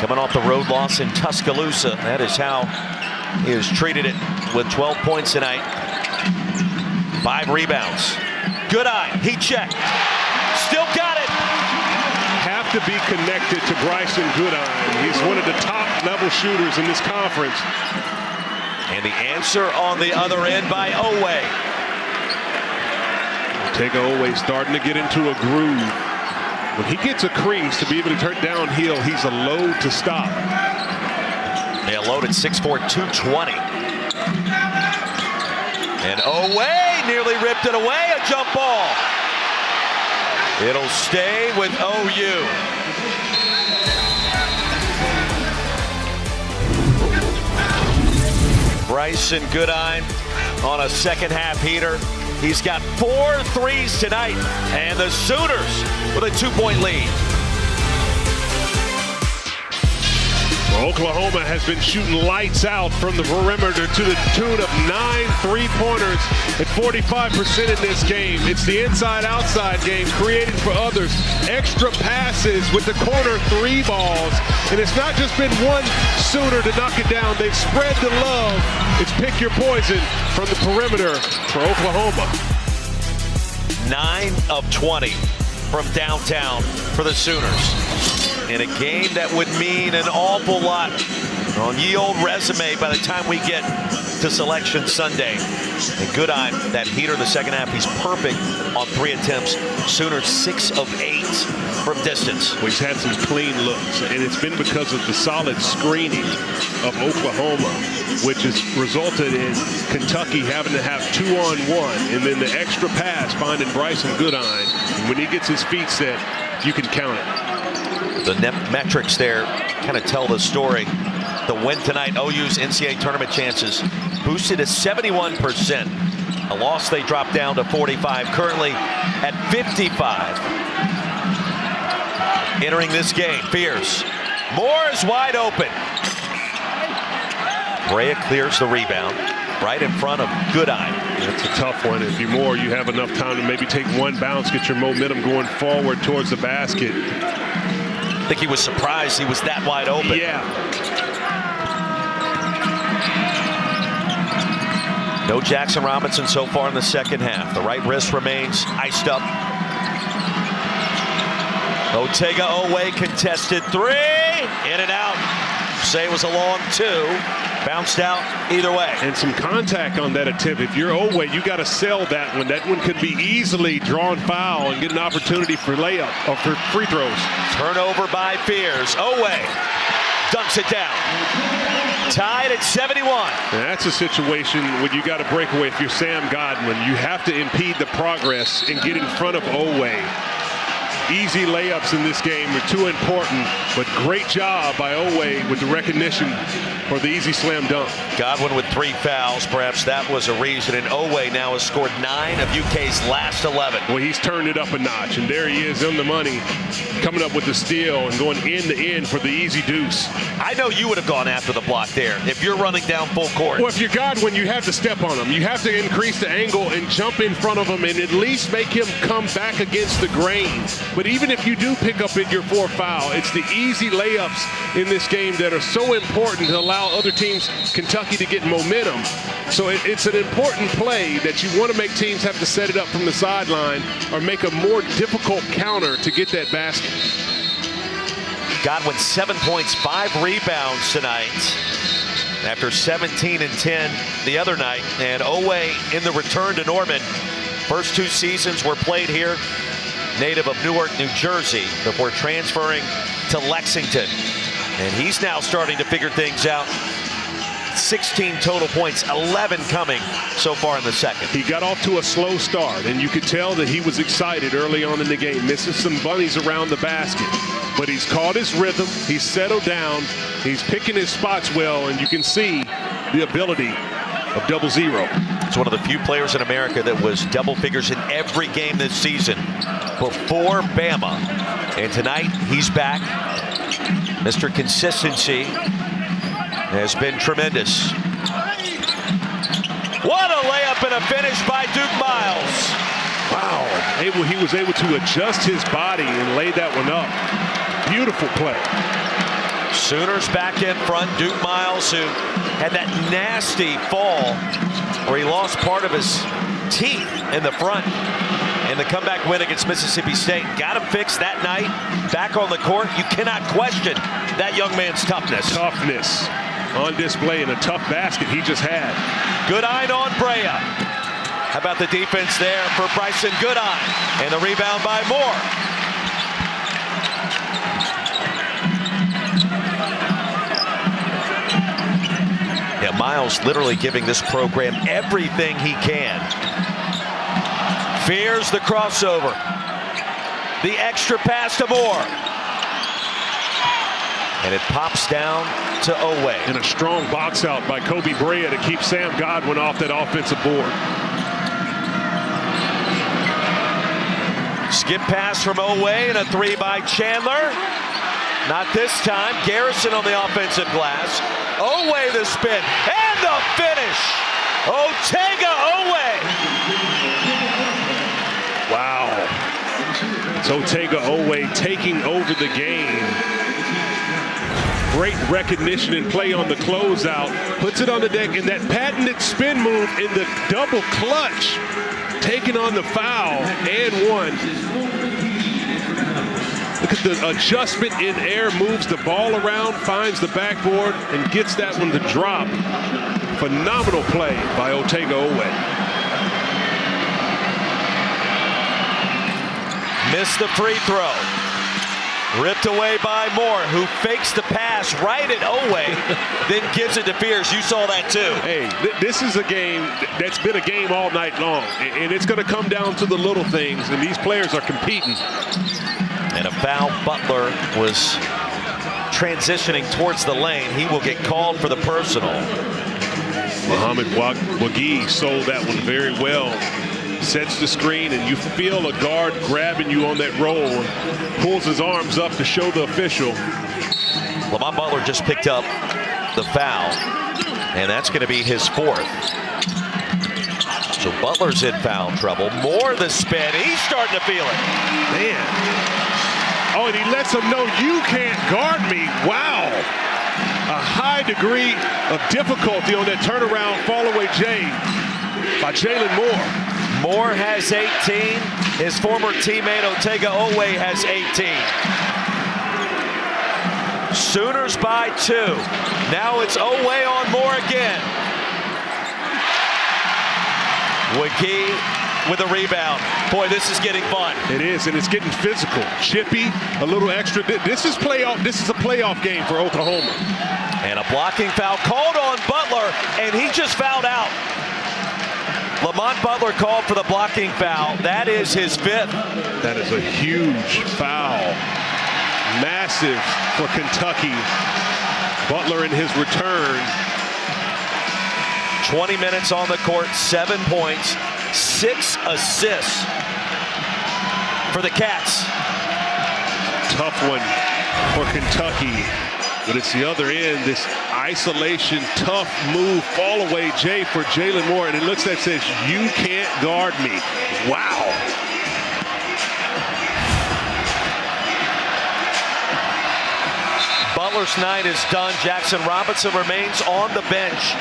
Coming off the road loss in Tuscaloosa, that is how he has treated it with 12 points tonight. 5 rebounds. Good eye, he checked. Still got it. Have to be connected to Bryson Goodine. He's one of the top level shooters in this conference. And the answer on the other end by Oweh. Otega Oweh starting to get into a groove. When he gets a crease to be able to turn downhill, he's a load to stop. Yeah, loaded 6'4", 220. And Oweh nearly ripped it away, a jump ball. It'll stay with OU. Bryson Goodine on a second half heater. He's got 4 threes tonight, and the Sooners with a 2-point lead. Oklahoma has been shooting lights out from the perimeter to the tune of 9 3-pointers at 45% in this game. It's the inside-outside game created for others. Extra passes with the corner 3 balls. And it's not just been one Sooner to knock it down. They've spread the love. It's pick your poison from the perimeter for Oklahoma. 9 of 20 from downtown for the Sooners. In a game that would mean an awful lot on ye old resume by the time we get to Selection Sunday. And Goodine, that heater in the second half, he's perfect on 3 attempts. Sooners 6 of 8 from distance. Well, he's had some clean looks, and it's been because of the solid screening of Oklahoma, which has resulted in Kentucky having to have 2-on-1, and then the extra pass finding Bryson Goodine. And when he gets his feet set, you can count it. The metrics there kind of tell the story. The win tonight, OU's NCAA tournament chances boosted to 71%. A loss, they dropped down to 45, currently at 55. Entering this game, Fears. Moore is wide open. Brea clears the rebound right in front of Goodine. That's a tough one. If you're Moore, you have enough time to maybe take one bounce, get your momentum going forward towards the basket. I think he was surprised he was that wide open. Yeah. No Jackson Robinson so far in the second half. The right wrist remains iced up. Otega Oweh contested 3. In and out. Say it was a long 2. Bounced out either way. And some contact on that attempt. If you're Oweh, you got to sell that one. That one could be easily drawn foul and get an opportunity for layup or for free throws. Turnover by Fears. Oweh dunks it down. Tied at 71. And that's a situation when you got to break away. If you're Sam Godwin, you have to impede the progress and get in front of Oweh. Easy layups in this game are too important, but great job by Oweh with the recognition for the easy slam dunk. Godwin with 3 fouls. Perhaps that was a reason. And Oweh now has scored 9 of UK's last 11. Well, he's turned it up a notch, and there he is on the money, coming up with the steal and going end to end for the easy deuce. I know you would have gone after the block there if you're running down full court. Well, if you're Godwin, you have to step on him. You have to increase the angle and jump in front of him and at least make him come back against the grain. But even if you do pick up your 4th foul, it's the easy layups in this game that are so important to allow other teams, Kentucky, to get momentum. So it's an important play that you want to make teams have to set it up from the sideline or make a more difficult counter to get that basket. Godwin 7 points, 5 rebounds tonight after 17 and 10 the other night. And Oweh in the return to Norman. First 2 seasons were played here. Native of Newark, New Jersey, before transferring to Lexington. And he's now starting to figure things out. 16 total points, 11 coming so far in the second. He got off to a slow start, and you could tell that he was excited early on in the game, missing some bunnies around the basket. But he's caught his rhythm, he's settled down, he's picking his spots well, and you can see the ability of 0-0. It's one of the few players in America that was double figures in every game this season before Bama. And tonight, he's back. Mr. Consistency has been tremendous. What a layup and a finish by Duke Miles. Wow, he was able to adjust his body and lay that one up. Beautiful play. Sooners back in front. Duke Miles, who had that nasty fall where he lost part of his teeth in the front in the comeback win against Mississippi State. Got him fixed that night. Back on the court. You cannot question that young man's toughness. Toughness on display in a tough basket he just had. Goodine on Brea. How about the defense there for Bryson Goodine? And the rebound by Moore. Yeah, Miles literally giving this program everything he can. Fears the crossover. The extra pass to Moore. And it pops down to Oweh. And a strong box out by Kobe Brea to keep Sam Godwin off that offensive board. Skip pass from Oweh and a three by Chandler. Not this time. Garrison on the offensive glass. Oweh the spin and the finish. Otega Oweh. Wow. It's Otega Oweh taking over the game. Great recognition and play on the closeout. Puts it on the deck in that patented spin move in the double clutch. Taking on the foul and one. Look at the adjustment in air, moves the ball around, finds the backboard, and gets that one to drop. Phenomenal play by Otega Oweh. Missed the free throw. Ripped away by Moore, who fakes the pass right at Oweh, then gives it to Pierce. You saw that too. Hey, this is a game that's been a game all night long, and it's going to come down to the little things, and these players are competing. And a foul. Butler was transitioning towards the lane. He will get called for the personal. Mohamed Wagee sold that one very well. Sets the screen, and you feel a guard grabbing you on that roll, pulls his arms up to show the official. Lamont Butler just picked up the foul, and that's going to be his fourth. So Butler's in foul trouble. Moore the spin. He's starting to feel it. Man. Oh, and he lets him know you can't guard me. Wow. A high degree of difficulty on that turnaround fall-away J by Jalen Moore. Moore has 18. His former teammate Otega Oweh has 18. Sooners by 2. Now it's Oweh on Moore again. Wagee with a rebound. Boy, this is getting fun. It is, and it's getting physical. Chippy, a little extra. This is playoff. This is a playoff game for Oklahoma. And a blocking foul called on Butler, and he just fouled out. Lamont Butler called for the blocking foul. That is his 5th. That is a huge foul. Massive for Kentucky. Butler in his return. 20 minutes on the court, 7 points, 6 assists for the Cats. Tough one for Kentucky. But it's the other end, this isolation, tough move, fall away Jay for Jalen Moore. And it looks like it says, you can't guard me. Wow. Butler's night is done. Jackson Robinson remains on the bench.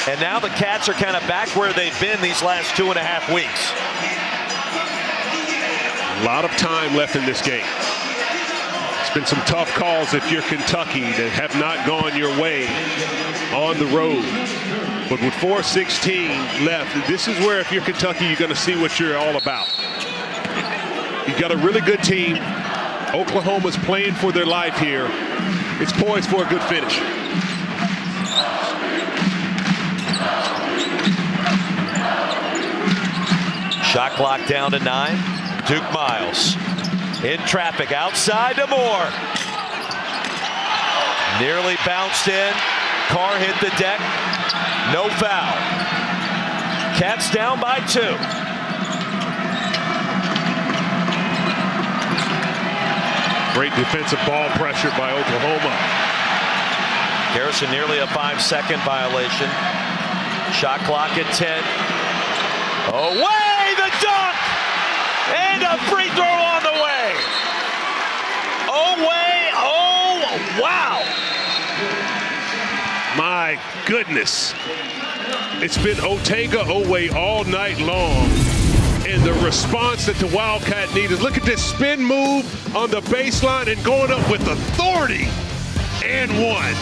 And now the Cats are kind of back where they've been these last 2.5 weeks. A lot of time left in this game. Been some tough calls if you're Kentucky that have not gone your way on the road. But with 4:16 left, this is where if you're Kentucky, you're going to see what you're all about. You've got a really good team. Oklahoma's playing for their life here. It's poised for a good finish. Shot clock down to 9. Duke Miles. In traffic, outside to Moore. Nearly bounced in. Carr hit the deck. No foul. Cats down by 2. Great defensive ball pressure by Oklahoma. Garrison nearly a 5-second violation. Shot clock at 10. Away the dunk! And a free throw on the way. Oweh, oh, wow. My goodness. It's been Otega Oweh all night long. And the response that the Wildcat needed. Look at this spin move on the baseline and going up with authority. And one.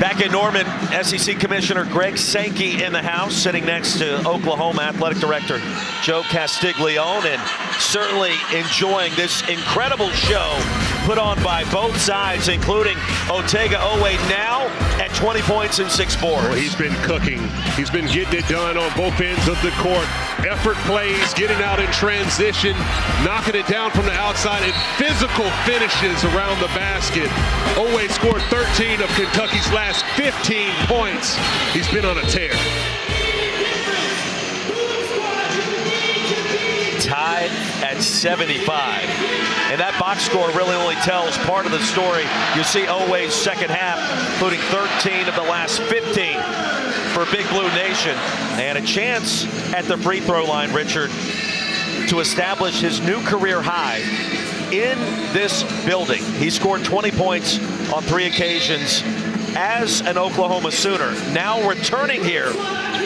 Back in Norman, SEC Commissioner Greg Sankey in the house, sitting next to Oklahoma Athletic Director Joe Castiglione, and certainly enjoying this incredible show put on by both sides, including Otega Oweh now at 20 points and 6 boards. Well, he's been cooking. He's been getting it done on both ends of the court. Effort plays, getting out in transition, knocking it down from the outside, and physical finishes around the basket. Oweh scored 13 of Kentucky's last 15 points. He's been on a tear. Tied at 75. And that box score really only tells part of the story. You see Oweh's second half, including 13 of the last 15 for Big Blue Nation. And a chance at the free throw line, Richard, to establish his new career high in this building. He scored 20 points on 3 occasions as an Oklahoma Sooner. Now returning here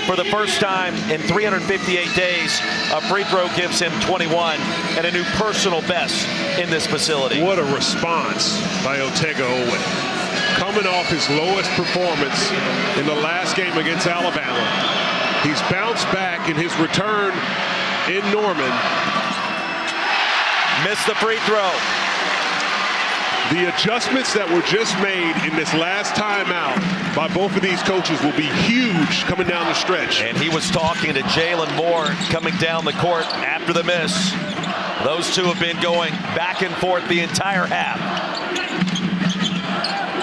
for the first time in 358 days. A free throw gives him 21 and a new personal best in this facility. What a response by Otega Oweh. Coming off his lowest performance in the last game against Alabama. He's bounced back in his return in Norman. Missed the free throw. The adjustments that were just made in this last timeout by both of these coaches will be huge coming down the stretch. And he was talking to Jalen Moore coming down the court after the miss. Those two have been going back and forth the entire half.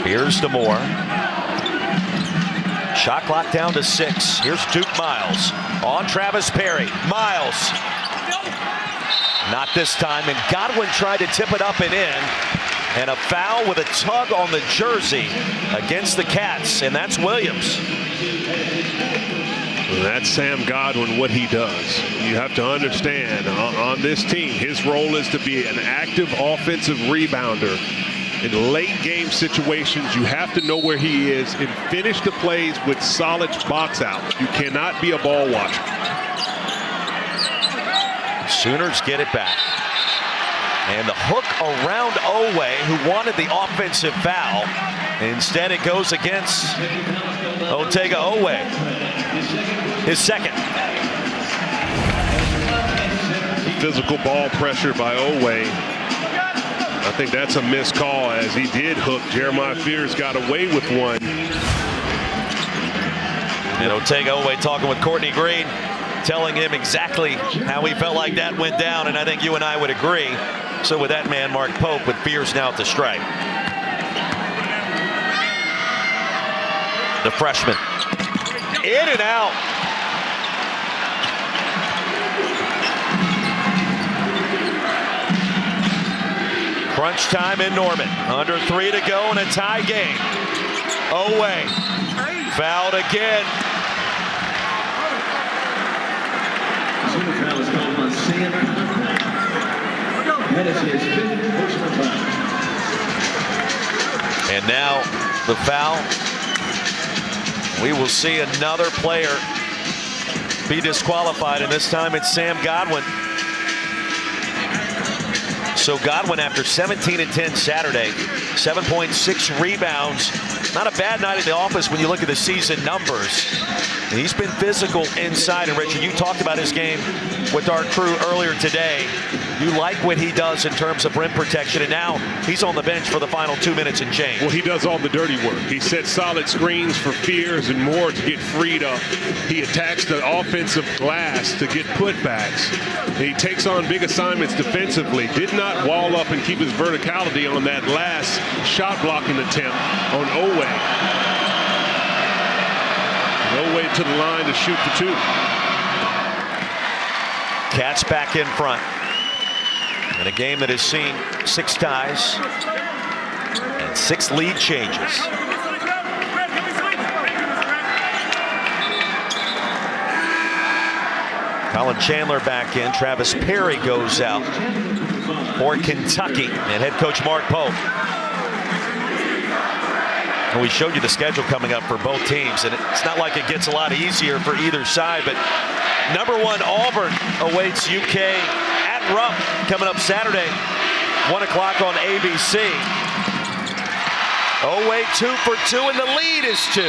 Here's to Moore. Shot clock down to 6. Here's Duke Miles on Travis Perry. Miles. Not this time, and Godwin tried to tip it up and in. And a foul with a tug on the jersey against the Cats, and that's Williams. That's Sam Godwin, what he does. You have to understand, on this team, his role is to be an active offensive rebounder. In late game situations, you have to know where he is and finish the plays with solid box outs. You cannot be a ball watcher. Sooners get it back. And the hook around Oweh, who wanted the offensive foul. Instead, it goes against Otega Oweh. His second. Physical ball pressure by Oweh. I think that's a missed call, as he did hook. Jeremiah Fears got away with one. And Otega Oweh talking with Courtney Green, telling him exactly how he felt like that went down, and I think you and I would agree. So with that man, Mark Pope, with Fears now at the stripe. The freshman. In and out. Crunch time in Norman. Under 3 to go in a tie game. Oweh fouled again. And now the foul. We will see another player be disqualified, and this time it's Sam Godwin. So Godwin, after 17 and 10 Saturday, 7.6 rebounds. Not a bad night at the office when you look at the season numbers. And he's been physical inside. And Richard, you talked about his game with our crew earlier today. You like what he does in terms of rim protection, and now he's on the bench for the final 2 minutes and change. Well, he does all the dirty work. He sets solid screens for Fears and Moore to get freed up. He attacks the offensive glass to get putbacks. He takes on big assignments defensively. Did not wall up and keep his verticality on that last shot blocking attempt on Oweh. Oweh to the line to shoot the 2. Cats back in front. In a game that has seen 6 ties and 6 lead changes. Colin Chandler back in. Travis Perry goes out for Kentucky and head coach Mark Pope. And we showed you the schedule coming up for both teams, and it's not like it gets a lot easier for either side, but number 1 Auburn awaits UK at Rupp coming up Saturday, 1 o'clock on ABC. Oweh 2 for 2, and the lead is 2.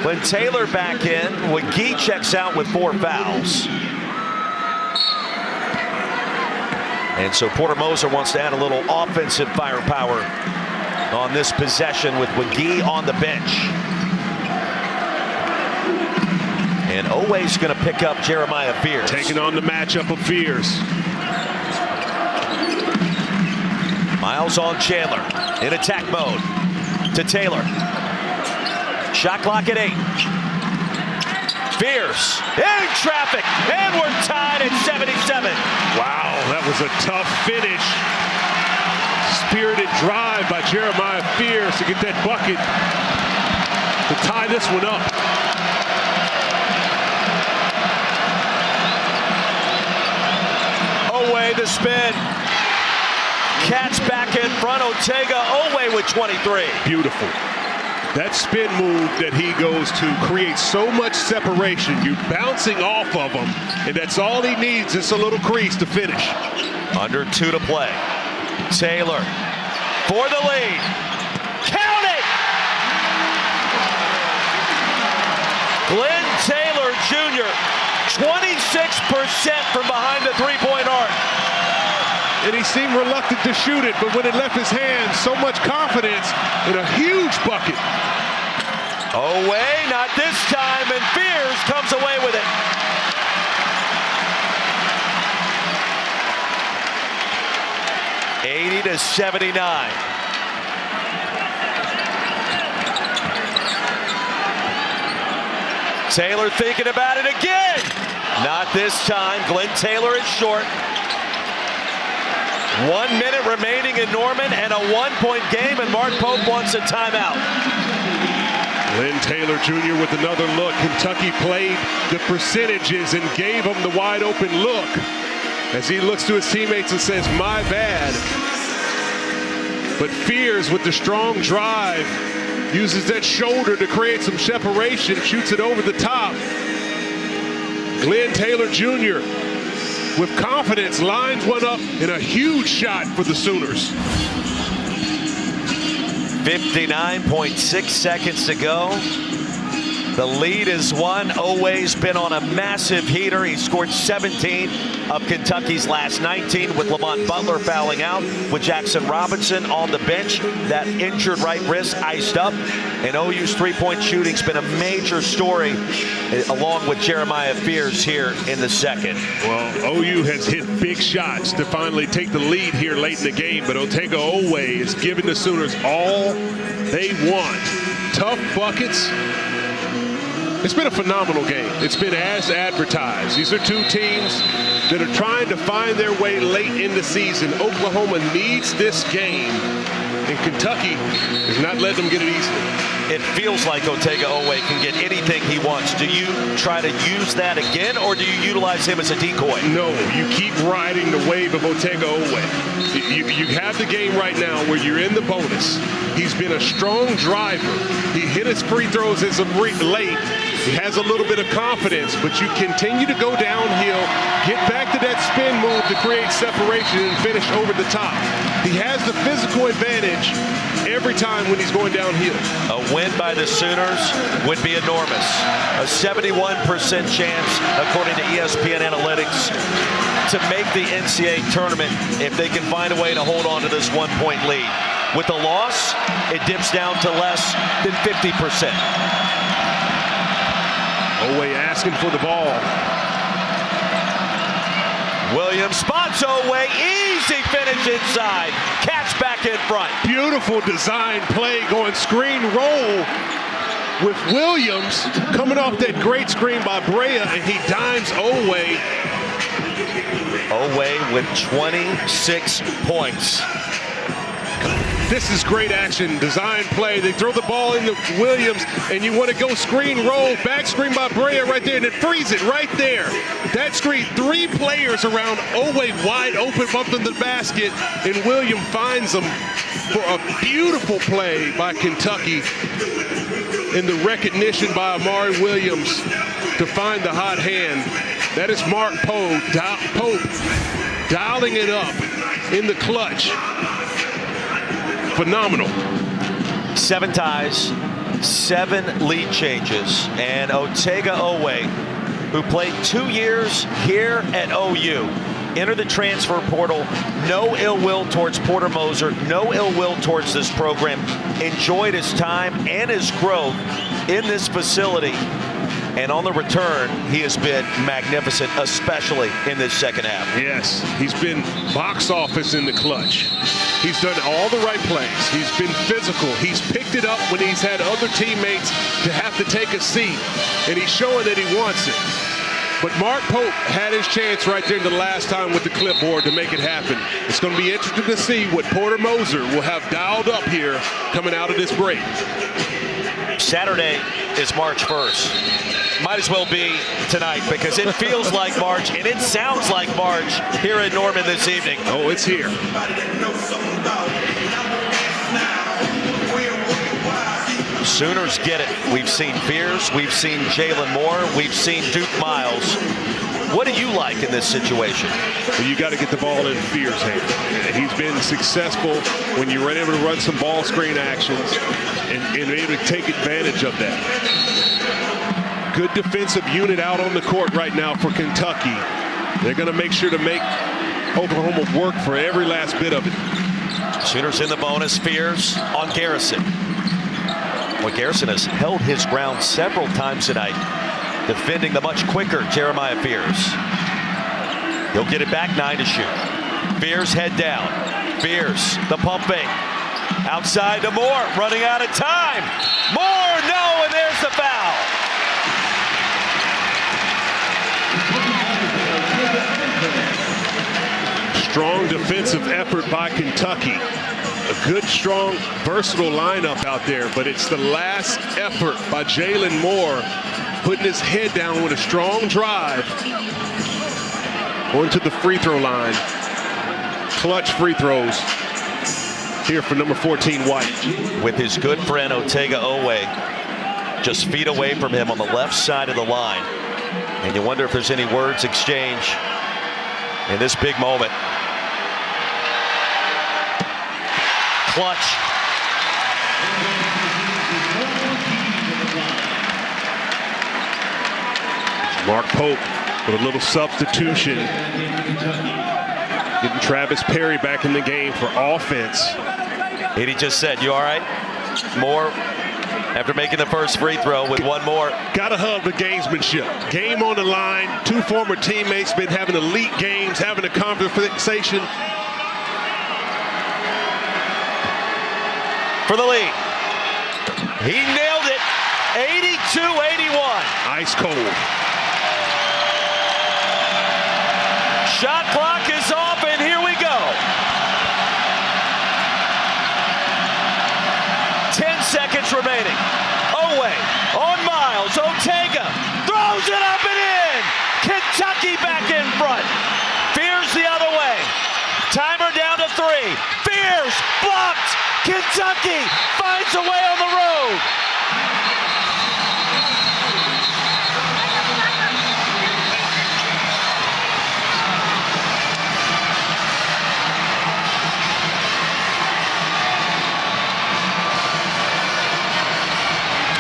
When Taylor back in, McGee checks out with 4 fouls. And so Porter Moser wants to add a little offensive firepower on this possession with McGee on the bench. And Oweh's going to pick up Jeremiah Fears. Taking on the matchup of Fears. Miles on Chandler in attack mode to Taylor. Shot clock at 8. Fears in traffic, and we're tied at 77. Wow, that was a tough finish. Spirited drive by Jeremiah Fears to get that bucket to tie this one up. Oweh the spin. Cats back in front. Otega Oweh with 23. Beautiful. That spin move that he goes to creates so much separation. You're bouncing off of him, and that's all he needs, just a little crease to finish. Under 2 to play. Taylor for the lead. Count it! Glenn Taylor Jr., 26% from behind the three-point arc. And he seemed reluctant to shoot it, but when it left his hands, so much confidence in a huge bucket. Oweh, not this time, and Fears comes away with it. (80-79). Taylor thinking about it again. Not this time. Glenn Taylor is short. 1 minute remaining in Norman and a 1-point game, and Mark Pope wants a timeout. Glenn Taylor Jr. with another look. Kentucky played the percentages and gave him the wide open look as he looks to his teammates and says, my bad. But Fears with the strong drive uses that shoulder to create some separation, shoots it over the top. Glenn Taylor Jr. with confidence lines one up in a huge shot for the Sooners. 59.6 seconds to go. The lead is won. Oweh's been on a massive heater. He scored 17 of Kentucky's last 19 with Lamont Butler fouling out, with Jackson Robinson on the bench. That injured right wrist iced up. And OU's three-point shooting's been a major story, along with Jeremiah Fears here in the second. Well, OU has hit big shots to finally take the lead here late in the game, but Otega Oweh is giving the Sooners all they want. Tough buckets. It's been a phenomenal game. It's been as advertised. These are two teams that are trying to find their way late in the season. Oklahoma needs this game, and Kentucky is not letting them get it easily. It feels like Otega Oweh can get anything he wants. Do you try to use that again, or do you utilize him as a decoy? No, you keep riding the wave of Otega Oweh. You have the game right now where you're in the bonus. He's been a strong driver. He hit his free throws as of late. He has a little bit of confidence, but you continue to go downhill, get back to that spin move to create separation and finish over the top. He has the physical advantage every time when he's going downhill. A win by the Sooners would be enormous. A 71% chance, according to ESPN Analytics, to make the NCAA tournament if they can find a way to hold on to this 1-point lead. With the loss, it dips down to less than 50%. Oweh asking for the ball. Williams spots Oweh, easy finish inside. Cats back in front. Beautiful design play going screen roll with Williams coming off that great screen by Brea, and he dimes Oweh. Oweh with 26 points. This is great action, design play. They throw the ball into Williams, and you want to go screen roll, back screen by Brea right there, and it frees it right there. That screen, 3 players around Oweh wide open, bumped in the basket, and Williams finds them for a beautiful play by Kentucky. And the recognition by Amari Williams to find the hot hand. That is Mark Pope dialing it up in the clutch. Phenomenal. 7 ties, 7 lead changes, and Otega Oweh, who played 2 years here at OU, enter the transfer portal. No ill will towards Porter Moser, no ill will towards this program. Enjoyed his time and his growth in this facility. And on the return, he has been magnificent, especially in this second half. Yes, he's been box office in the clutch. He's done all the right plays. He's been physical. He's picked it up when he's had other teammates to have to take a seat. And he's showing that he wants it. But Mark Pope had his chance right there in the last time with the clipboard to make it happen. It's going to be interesting to see what Porter Moser will have dialed up here coming out of this break. Saturday is March 1st. Might as well be tonight because it feels like March and it sounds like March here in Norman this evening. Oh, it's here. Sooners get it. We've seen Fears, we've seen Jalen Moore, we've seen Duke Miles. What do you like in this situation? Well, you got to get the ball in Fears' hands. He's been successful when you're able to run some ball screen actions and able to take advantage of that. Good defensive unit out on the court right now for Kentucky. They're going to make sure to make Oklahoma work for every last bit of it. Sooners in the bonus. Fears on Garrison. Well, Garrison has held his ground several times tonight, defending the much quicker Jeremiah Fears. He'll get it back, 9 to shoot. Fears head down. Fears, the pump fake. Outside to Moore, running out of time. Moore, no, and there's the foul. Strong defensive effort by Kentucky. A good, strong, versatile lineup out there, but it's the last effort by Jalen Moore putting his head down with a strong drive. Going to the free throw line. Clutch free throws here for number 14, White. With his good friend Otega Oweh just feet away from him on the left side of the line. And you wonder if there's any words exchanged in this big moment. Clutch. Mark Pope with a little substitution. Getting Travis Perry back in the game for offense. And he just said, you all right? Moore, after making the first free throw with one more. Gotta hug the gamesmanship. Game on the line. Two former teammates been having elite games, having a conversation. For the lead. He nailed it. 82-81. Ice cold. Shot clock is off, and here we go. 10 seconds remaining. Oweh on Miles. Otega throws it up and in. Kentucky back in front. Fears the other way. Timer down to 3. Fears blocked. Kentucky finds a way on the road.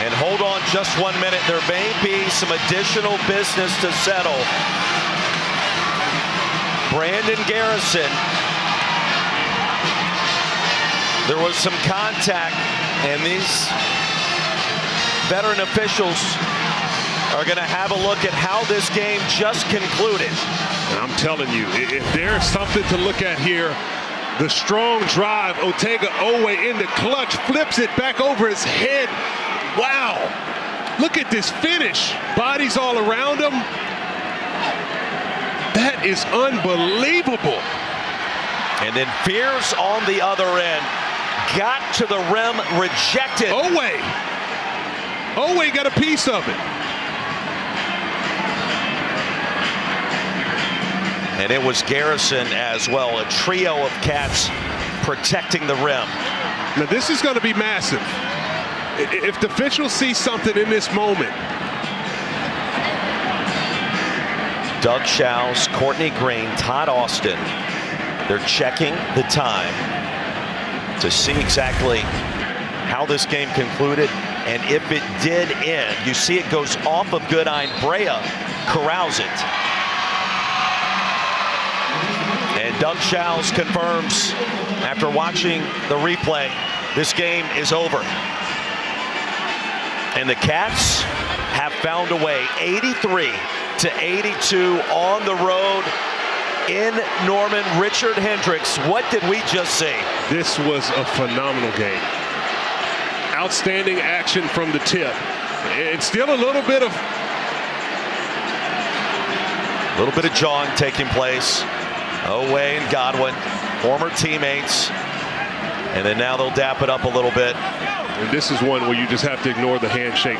And hold on just 1 minute. There may be some additional business to settle. Brandon Garrison. There was some contact, and these veteran officials are going to have a look at how this game just concluded. And I'm telling you, if there's something to look at here, the strong drive, Otega Oweh in the clutch, flips it back over his head. Wow. Look at this finish. Bodies all around him. That is unbelievable. And then Fears on the other end. Got to the rim, rejected. Oweh got a piece of it. And it was Garrison as well. A trio of cats protecting the rim. Now this is going to be massive. If the officials see something in this moment. Doug Shouse, Courtney Green, Todd Austin. They're checking the time to see exactly how this game concluded, and if it did end. You see it goes off of Goodine. Brea corrals it. And Doug Shows confirms after watching the replay, this game is over. And the Cats have found a way, 83-82 on the road in Norman. Richard Hendricks, what did we just see? This was a phenomenal game. Outstanding action from the tip. And still a little bit of jawing taking place. Oweh and Godwin, former teammates. And then now they'll dap it up a little bit. And this is one where you just have to ignore the handshake.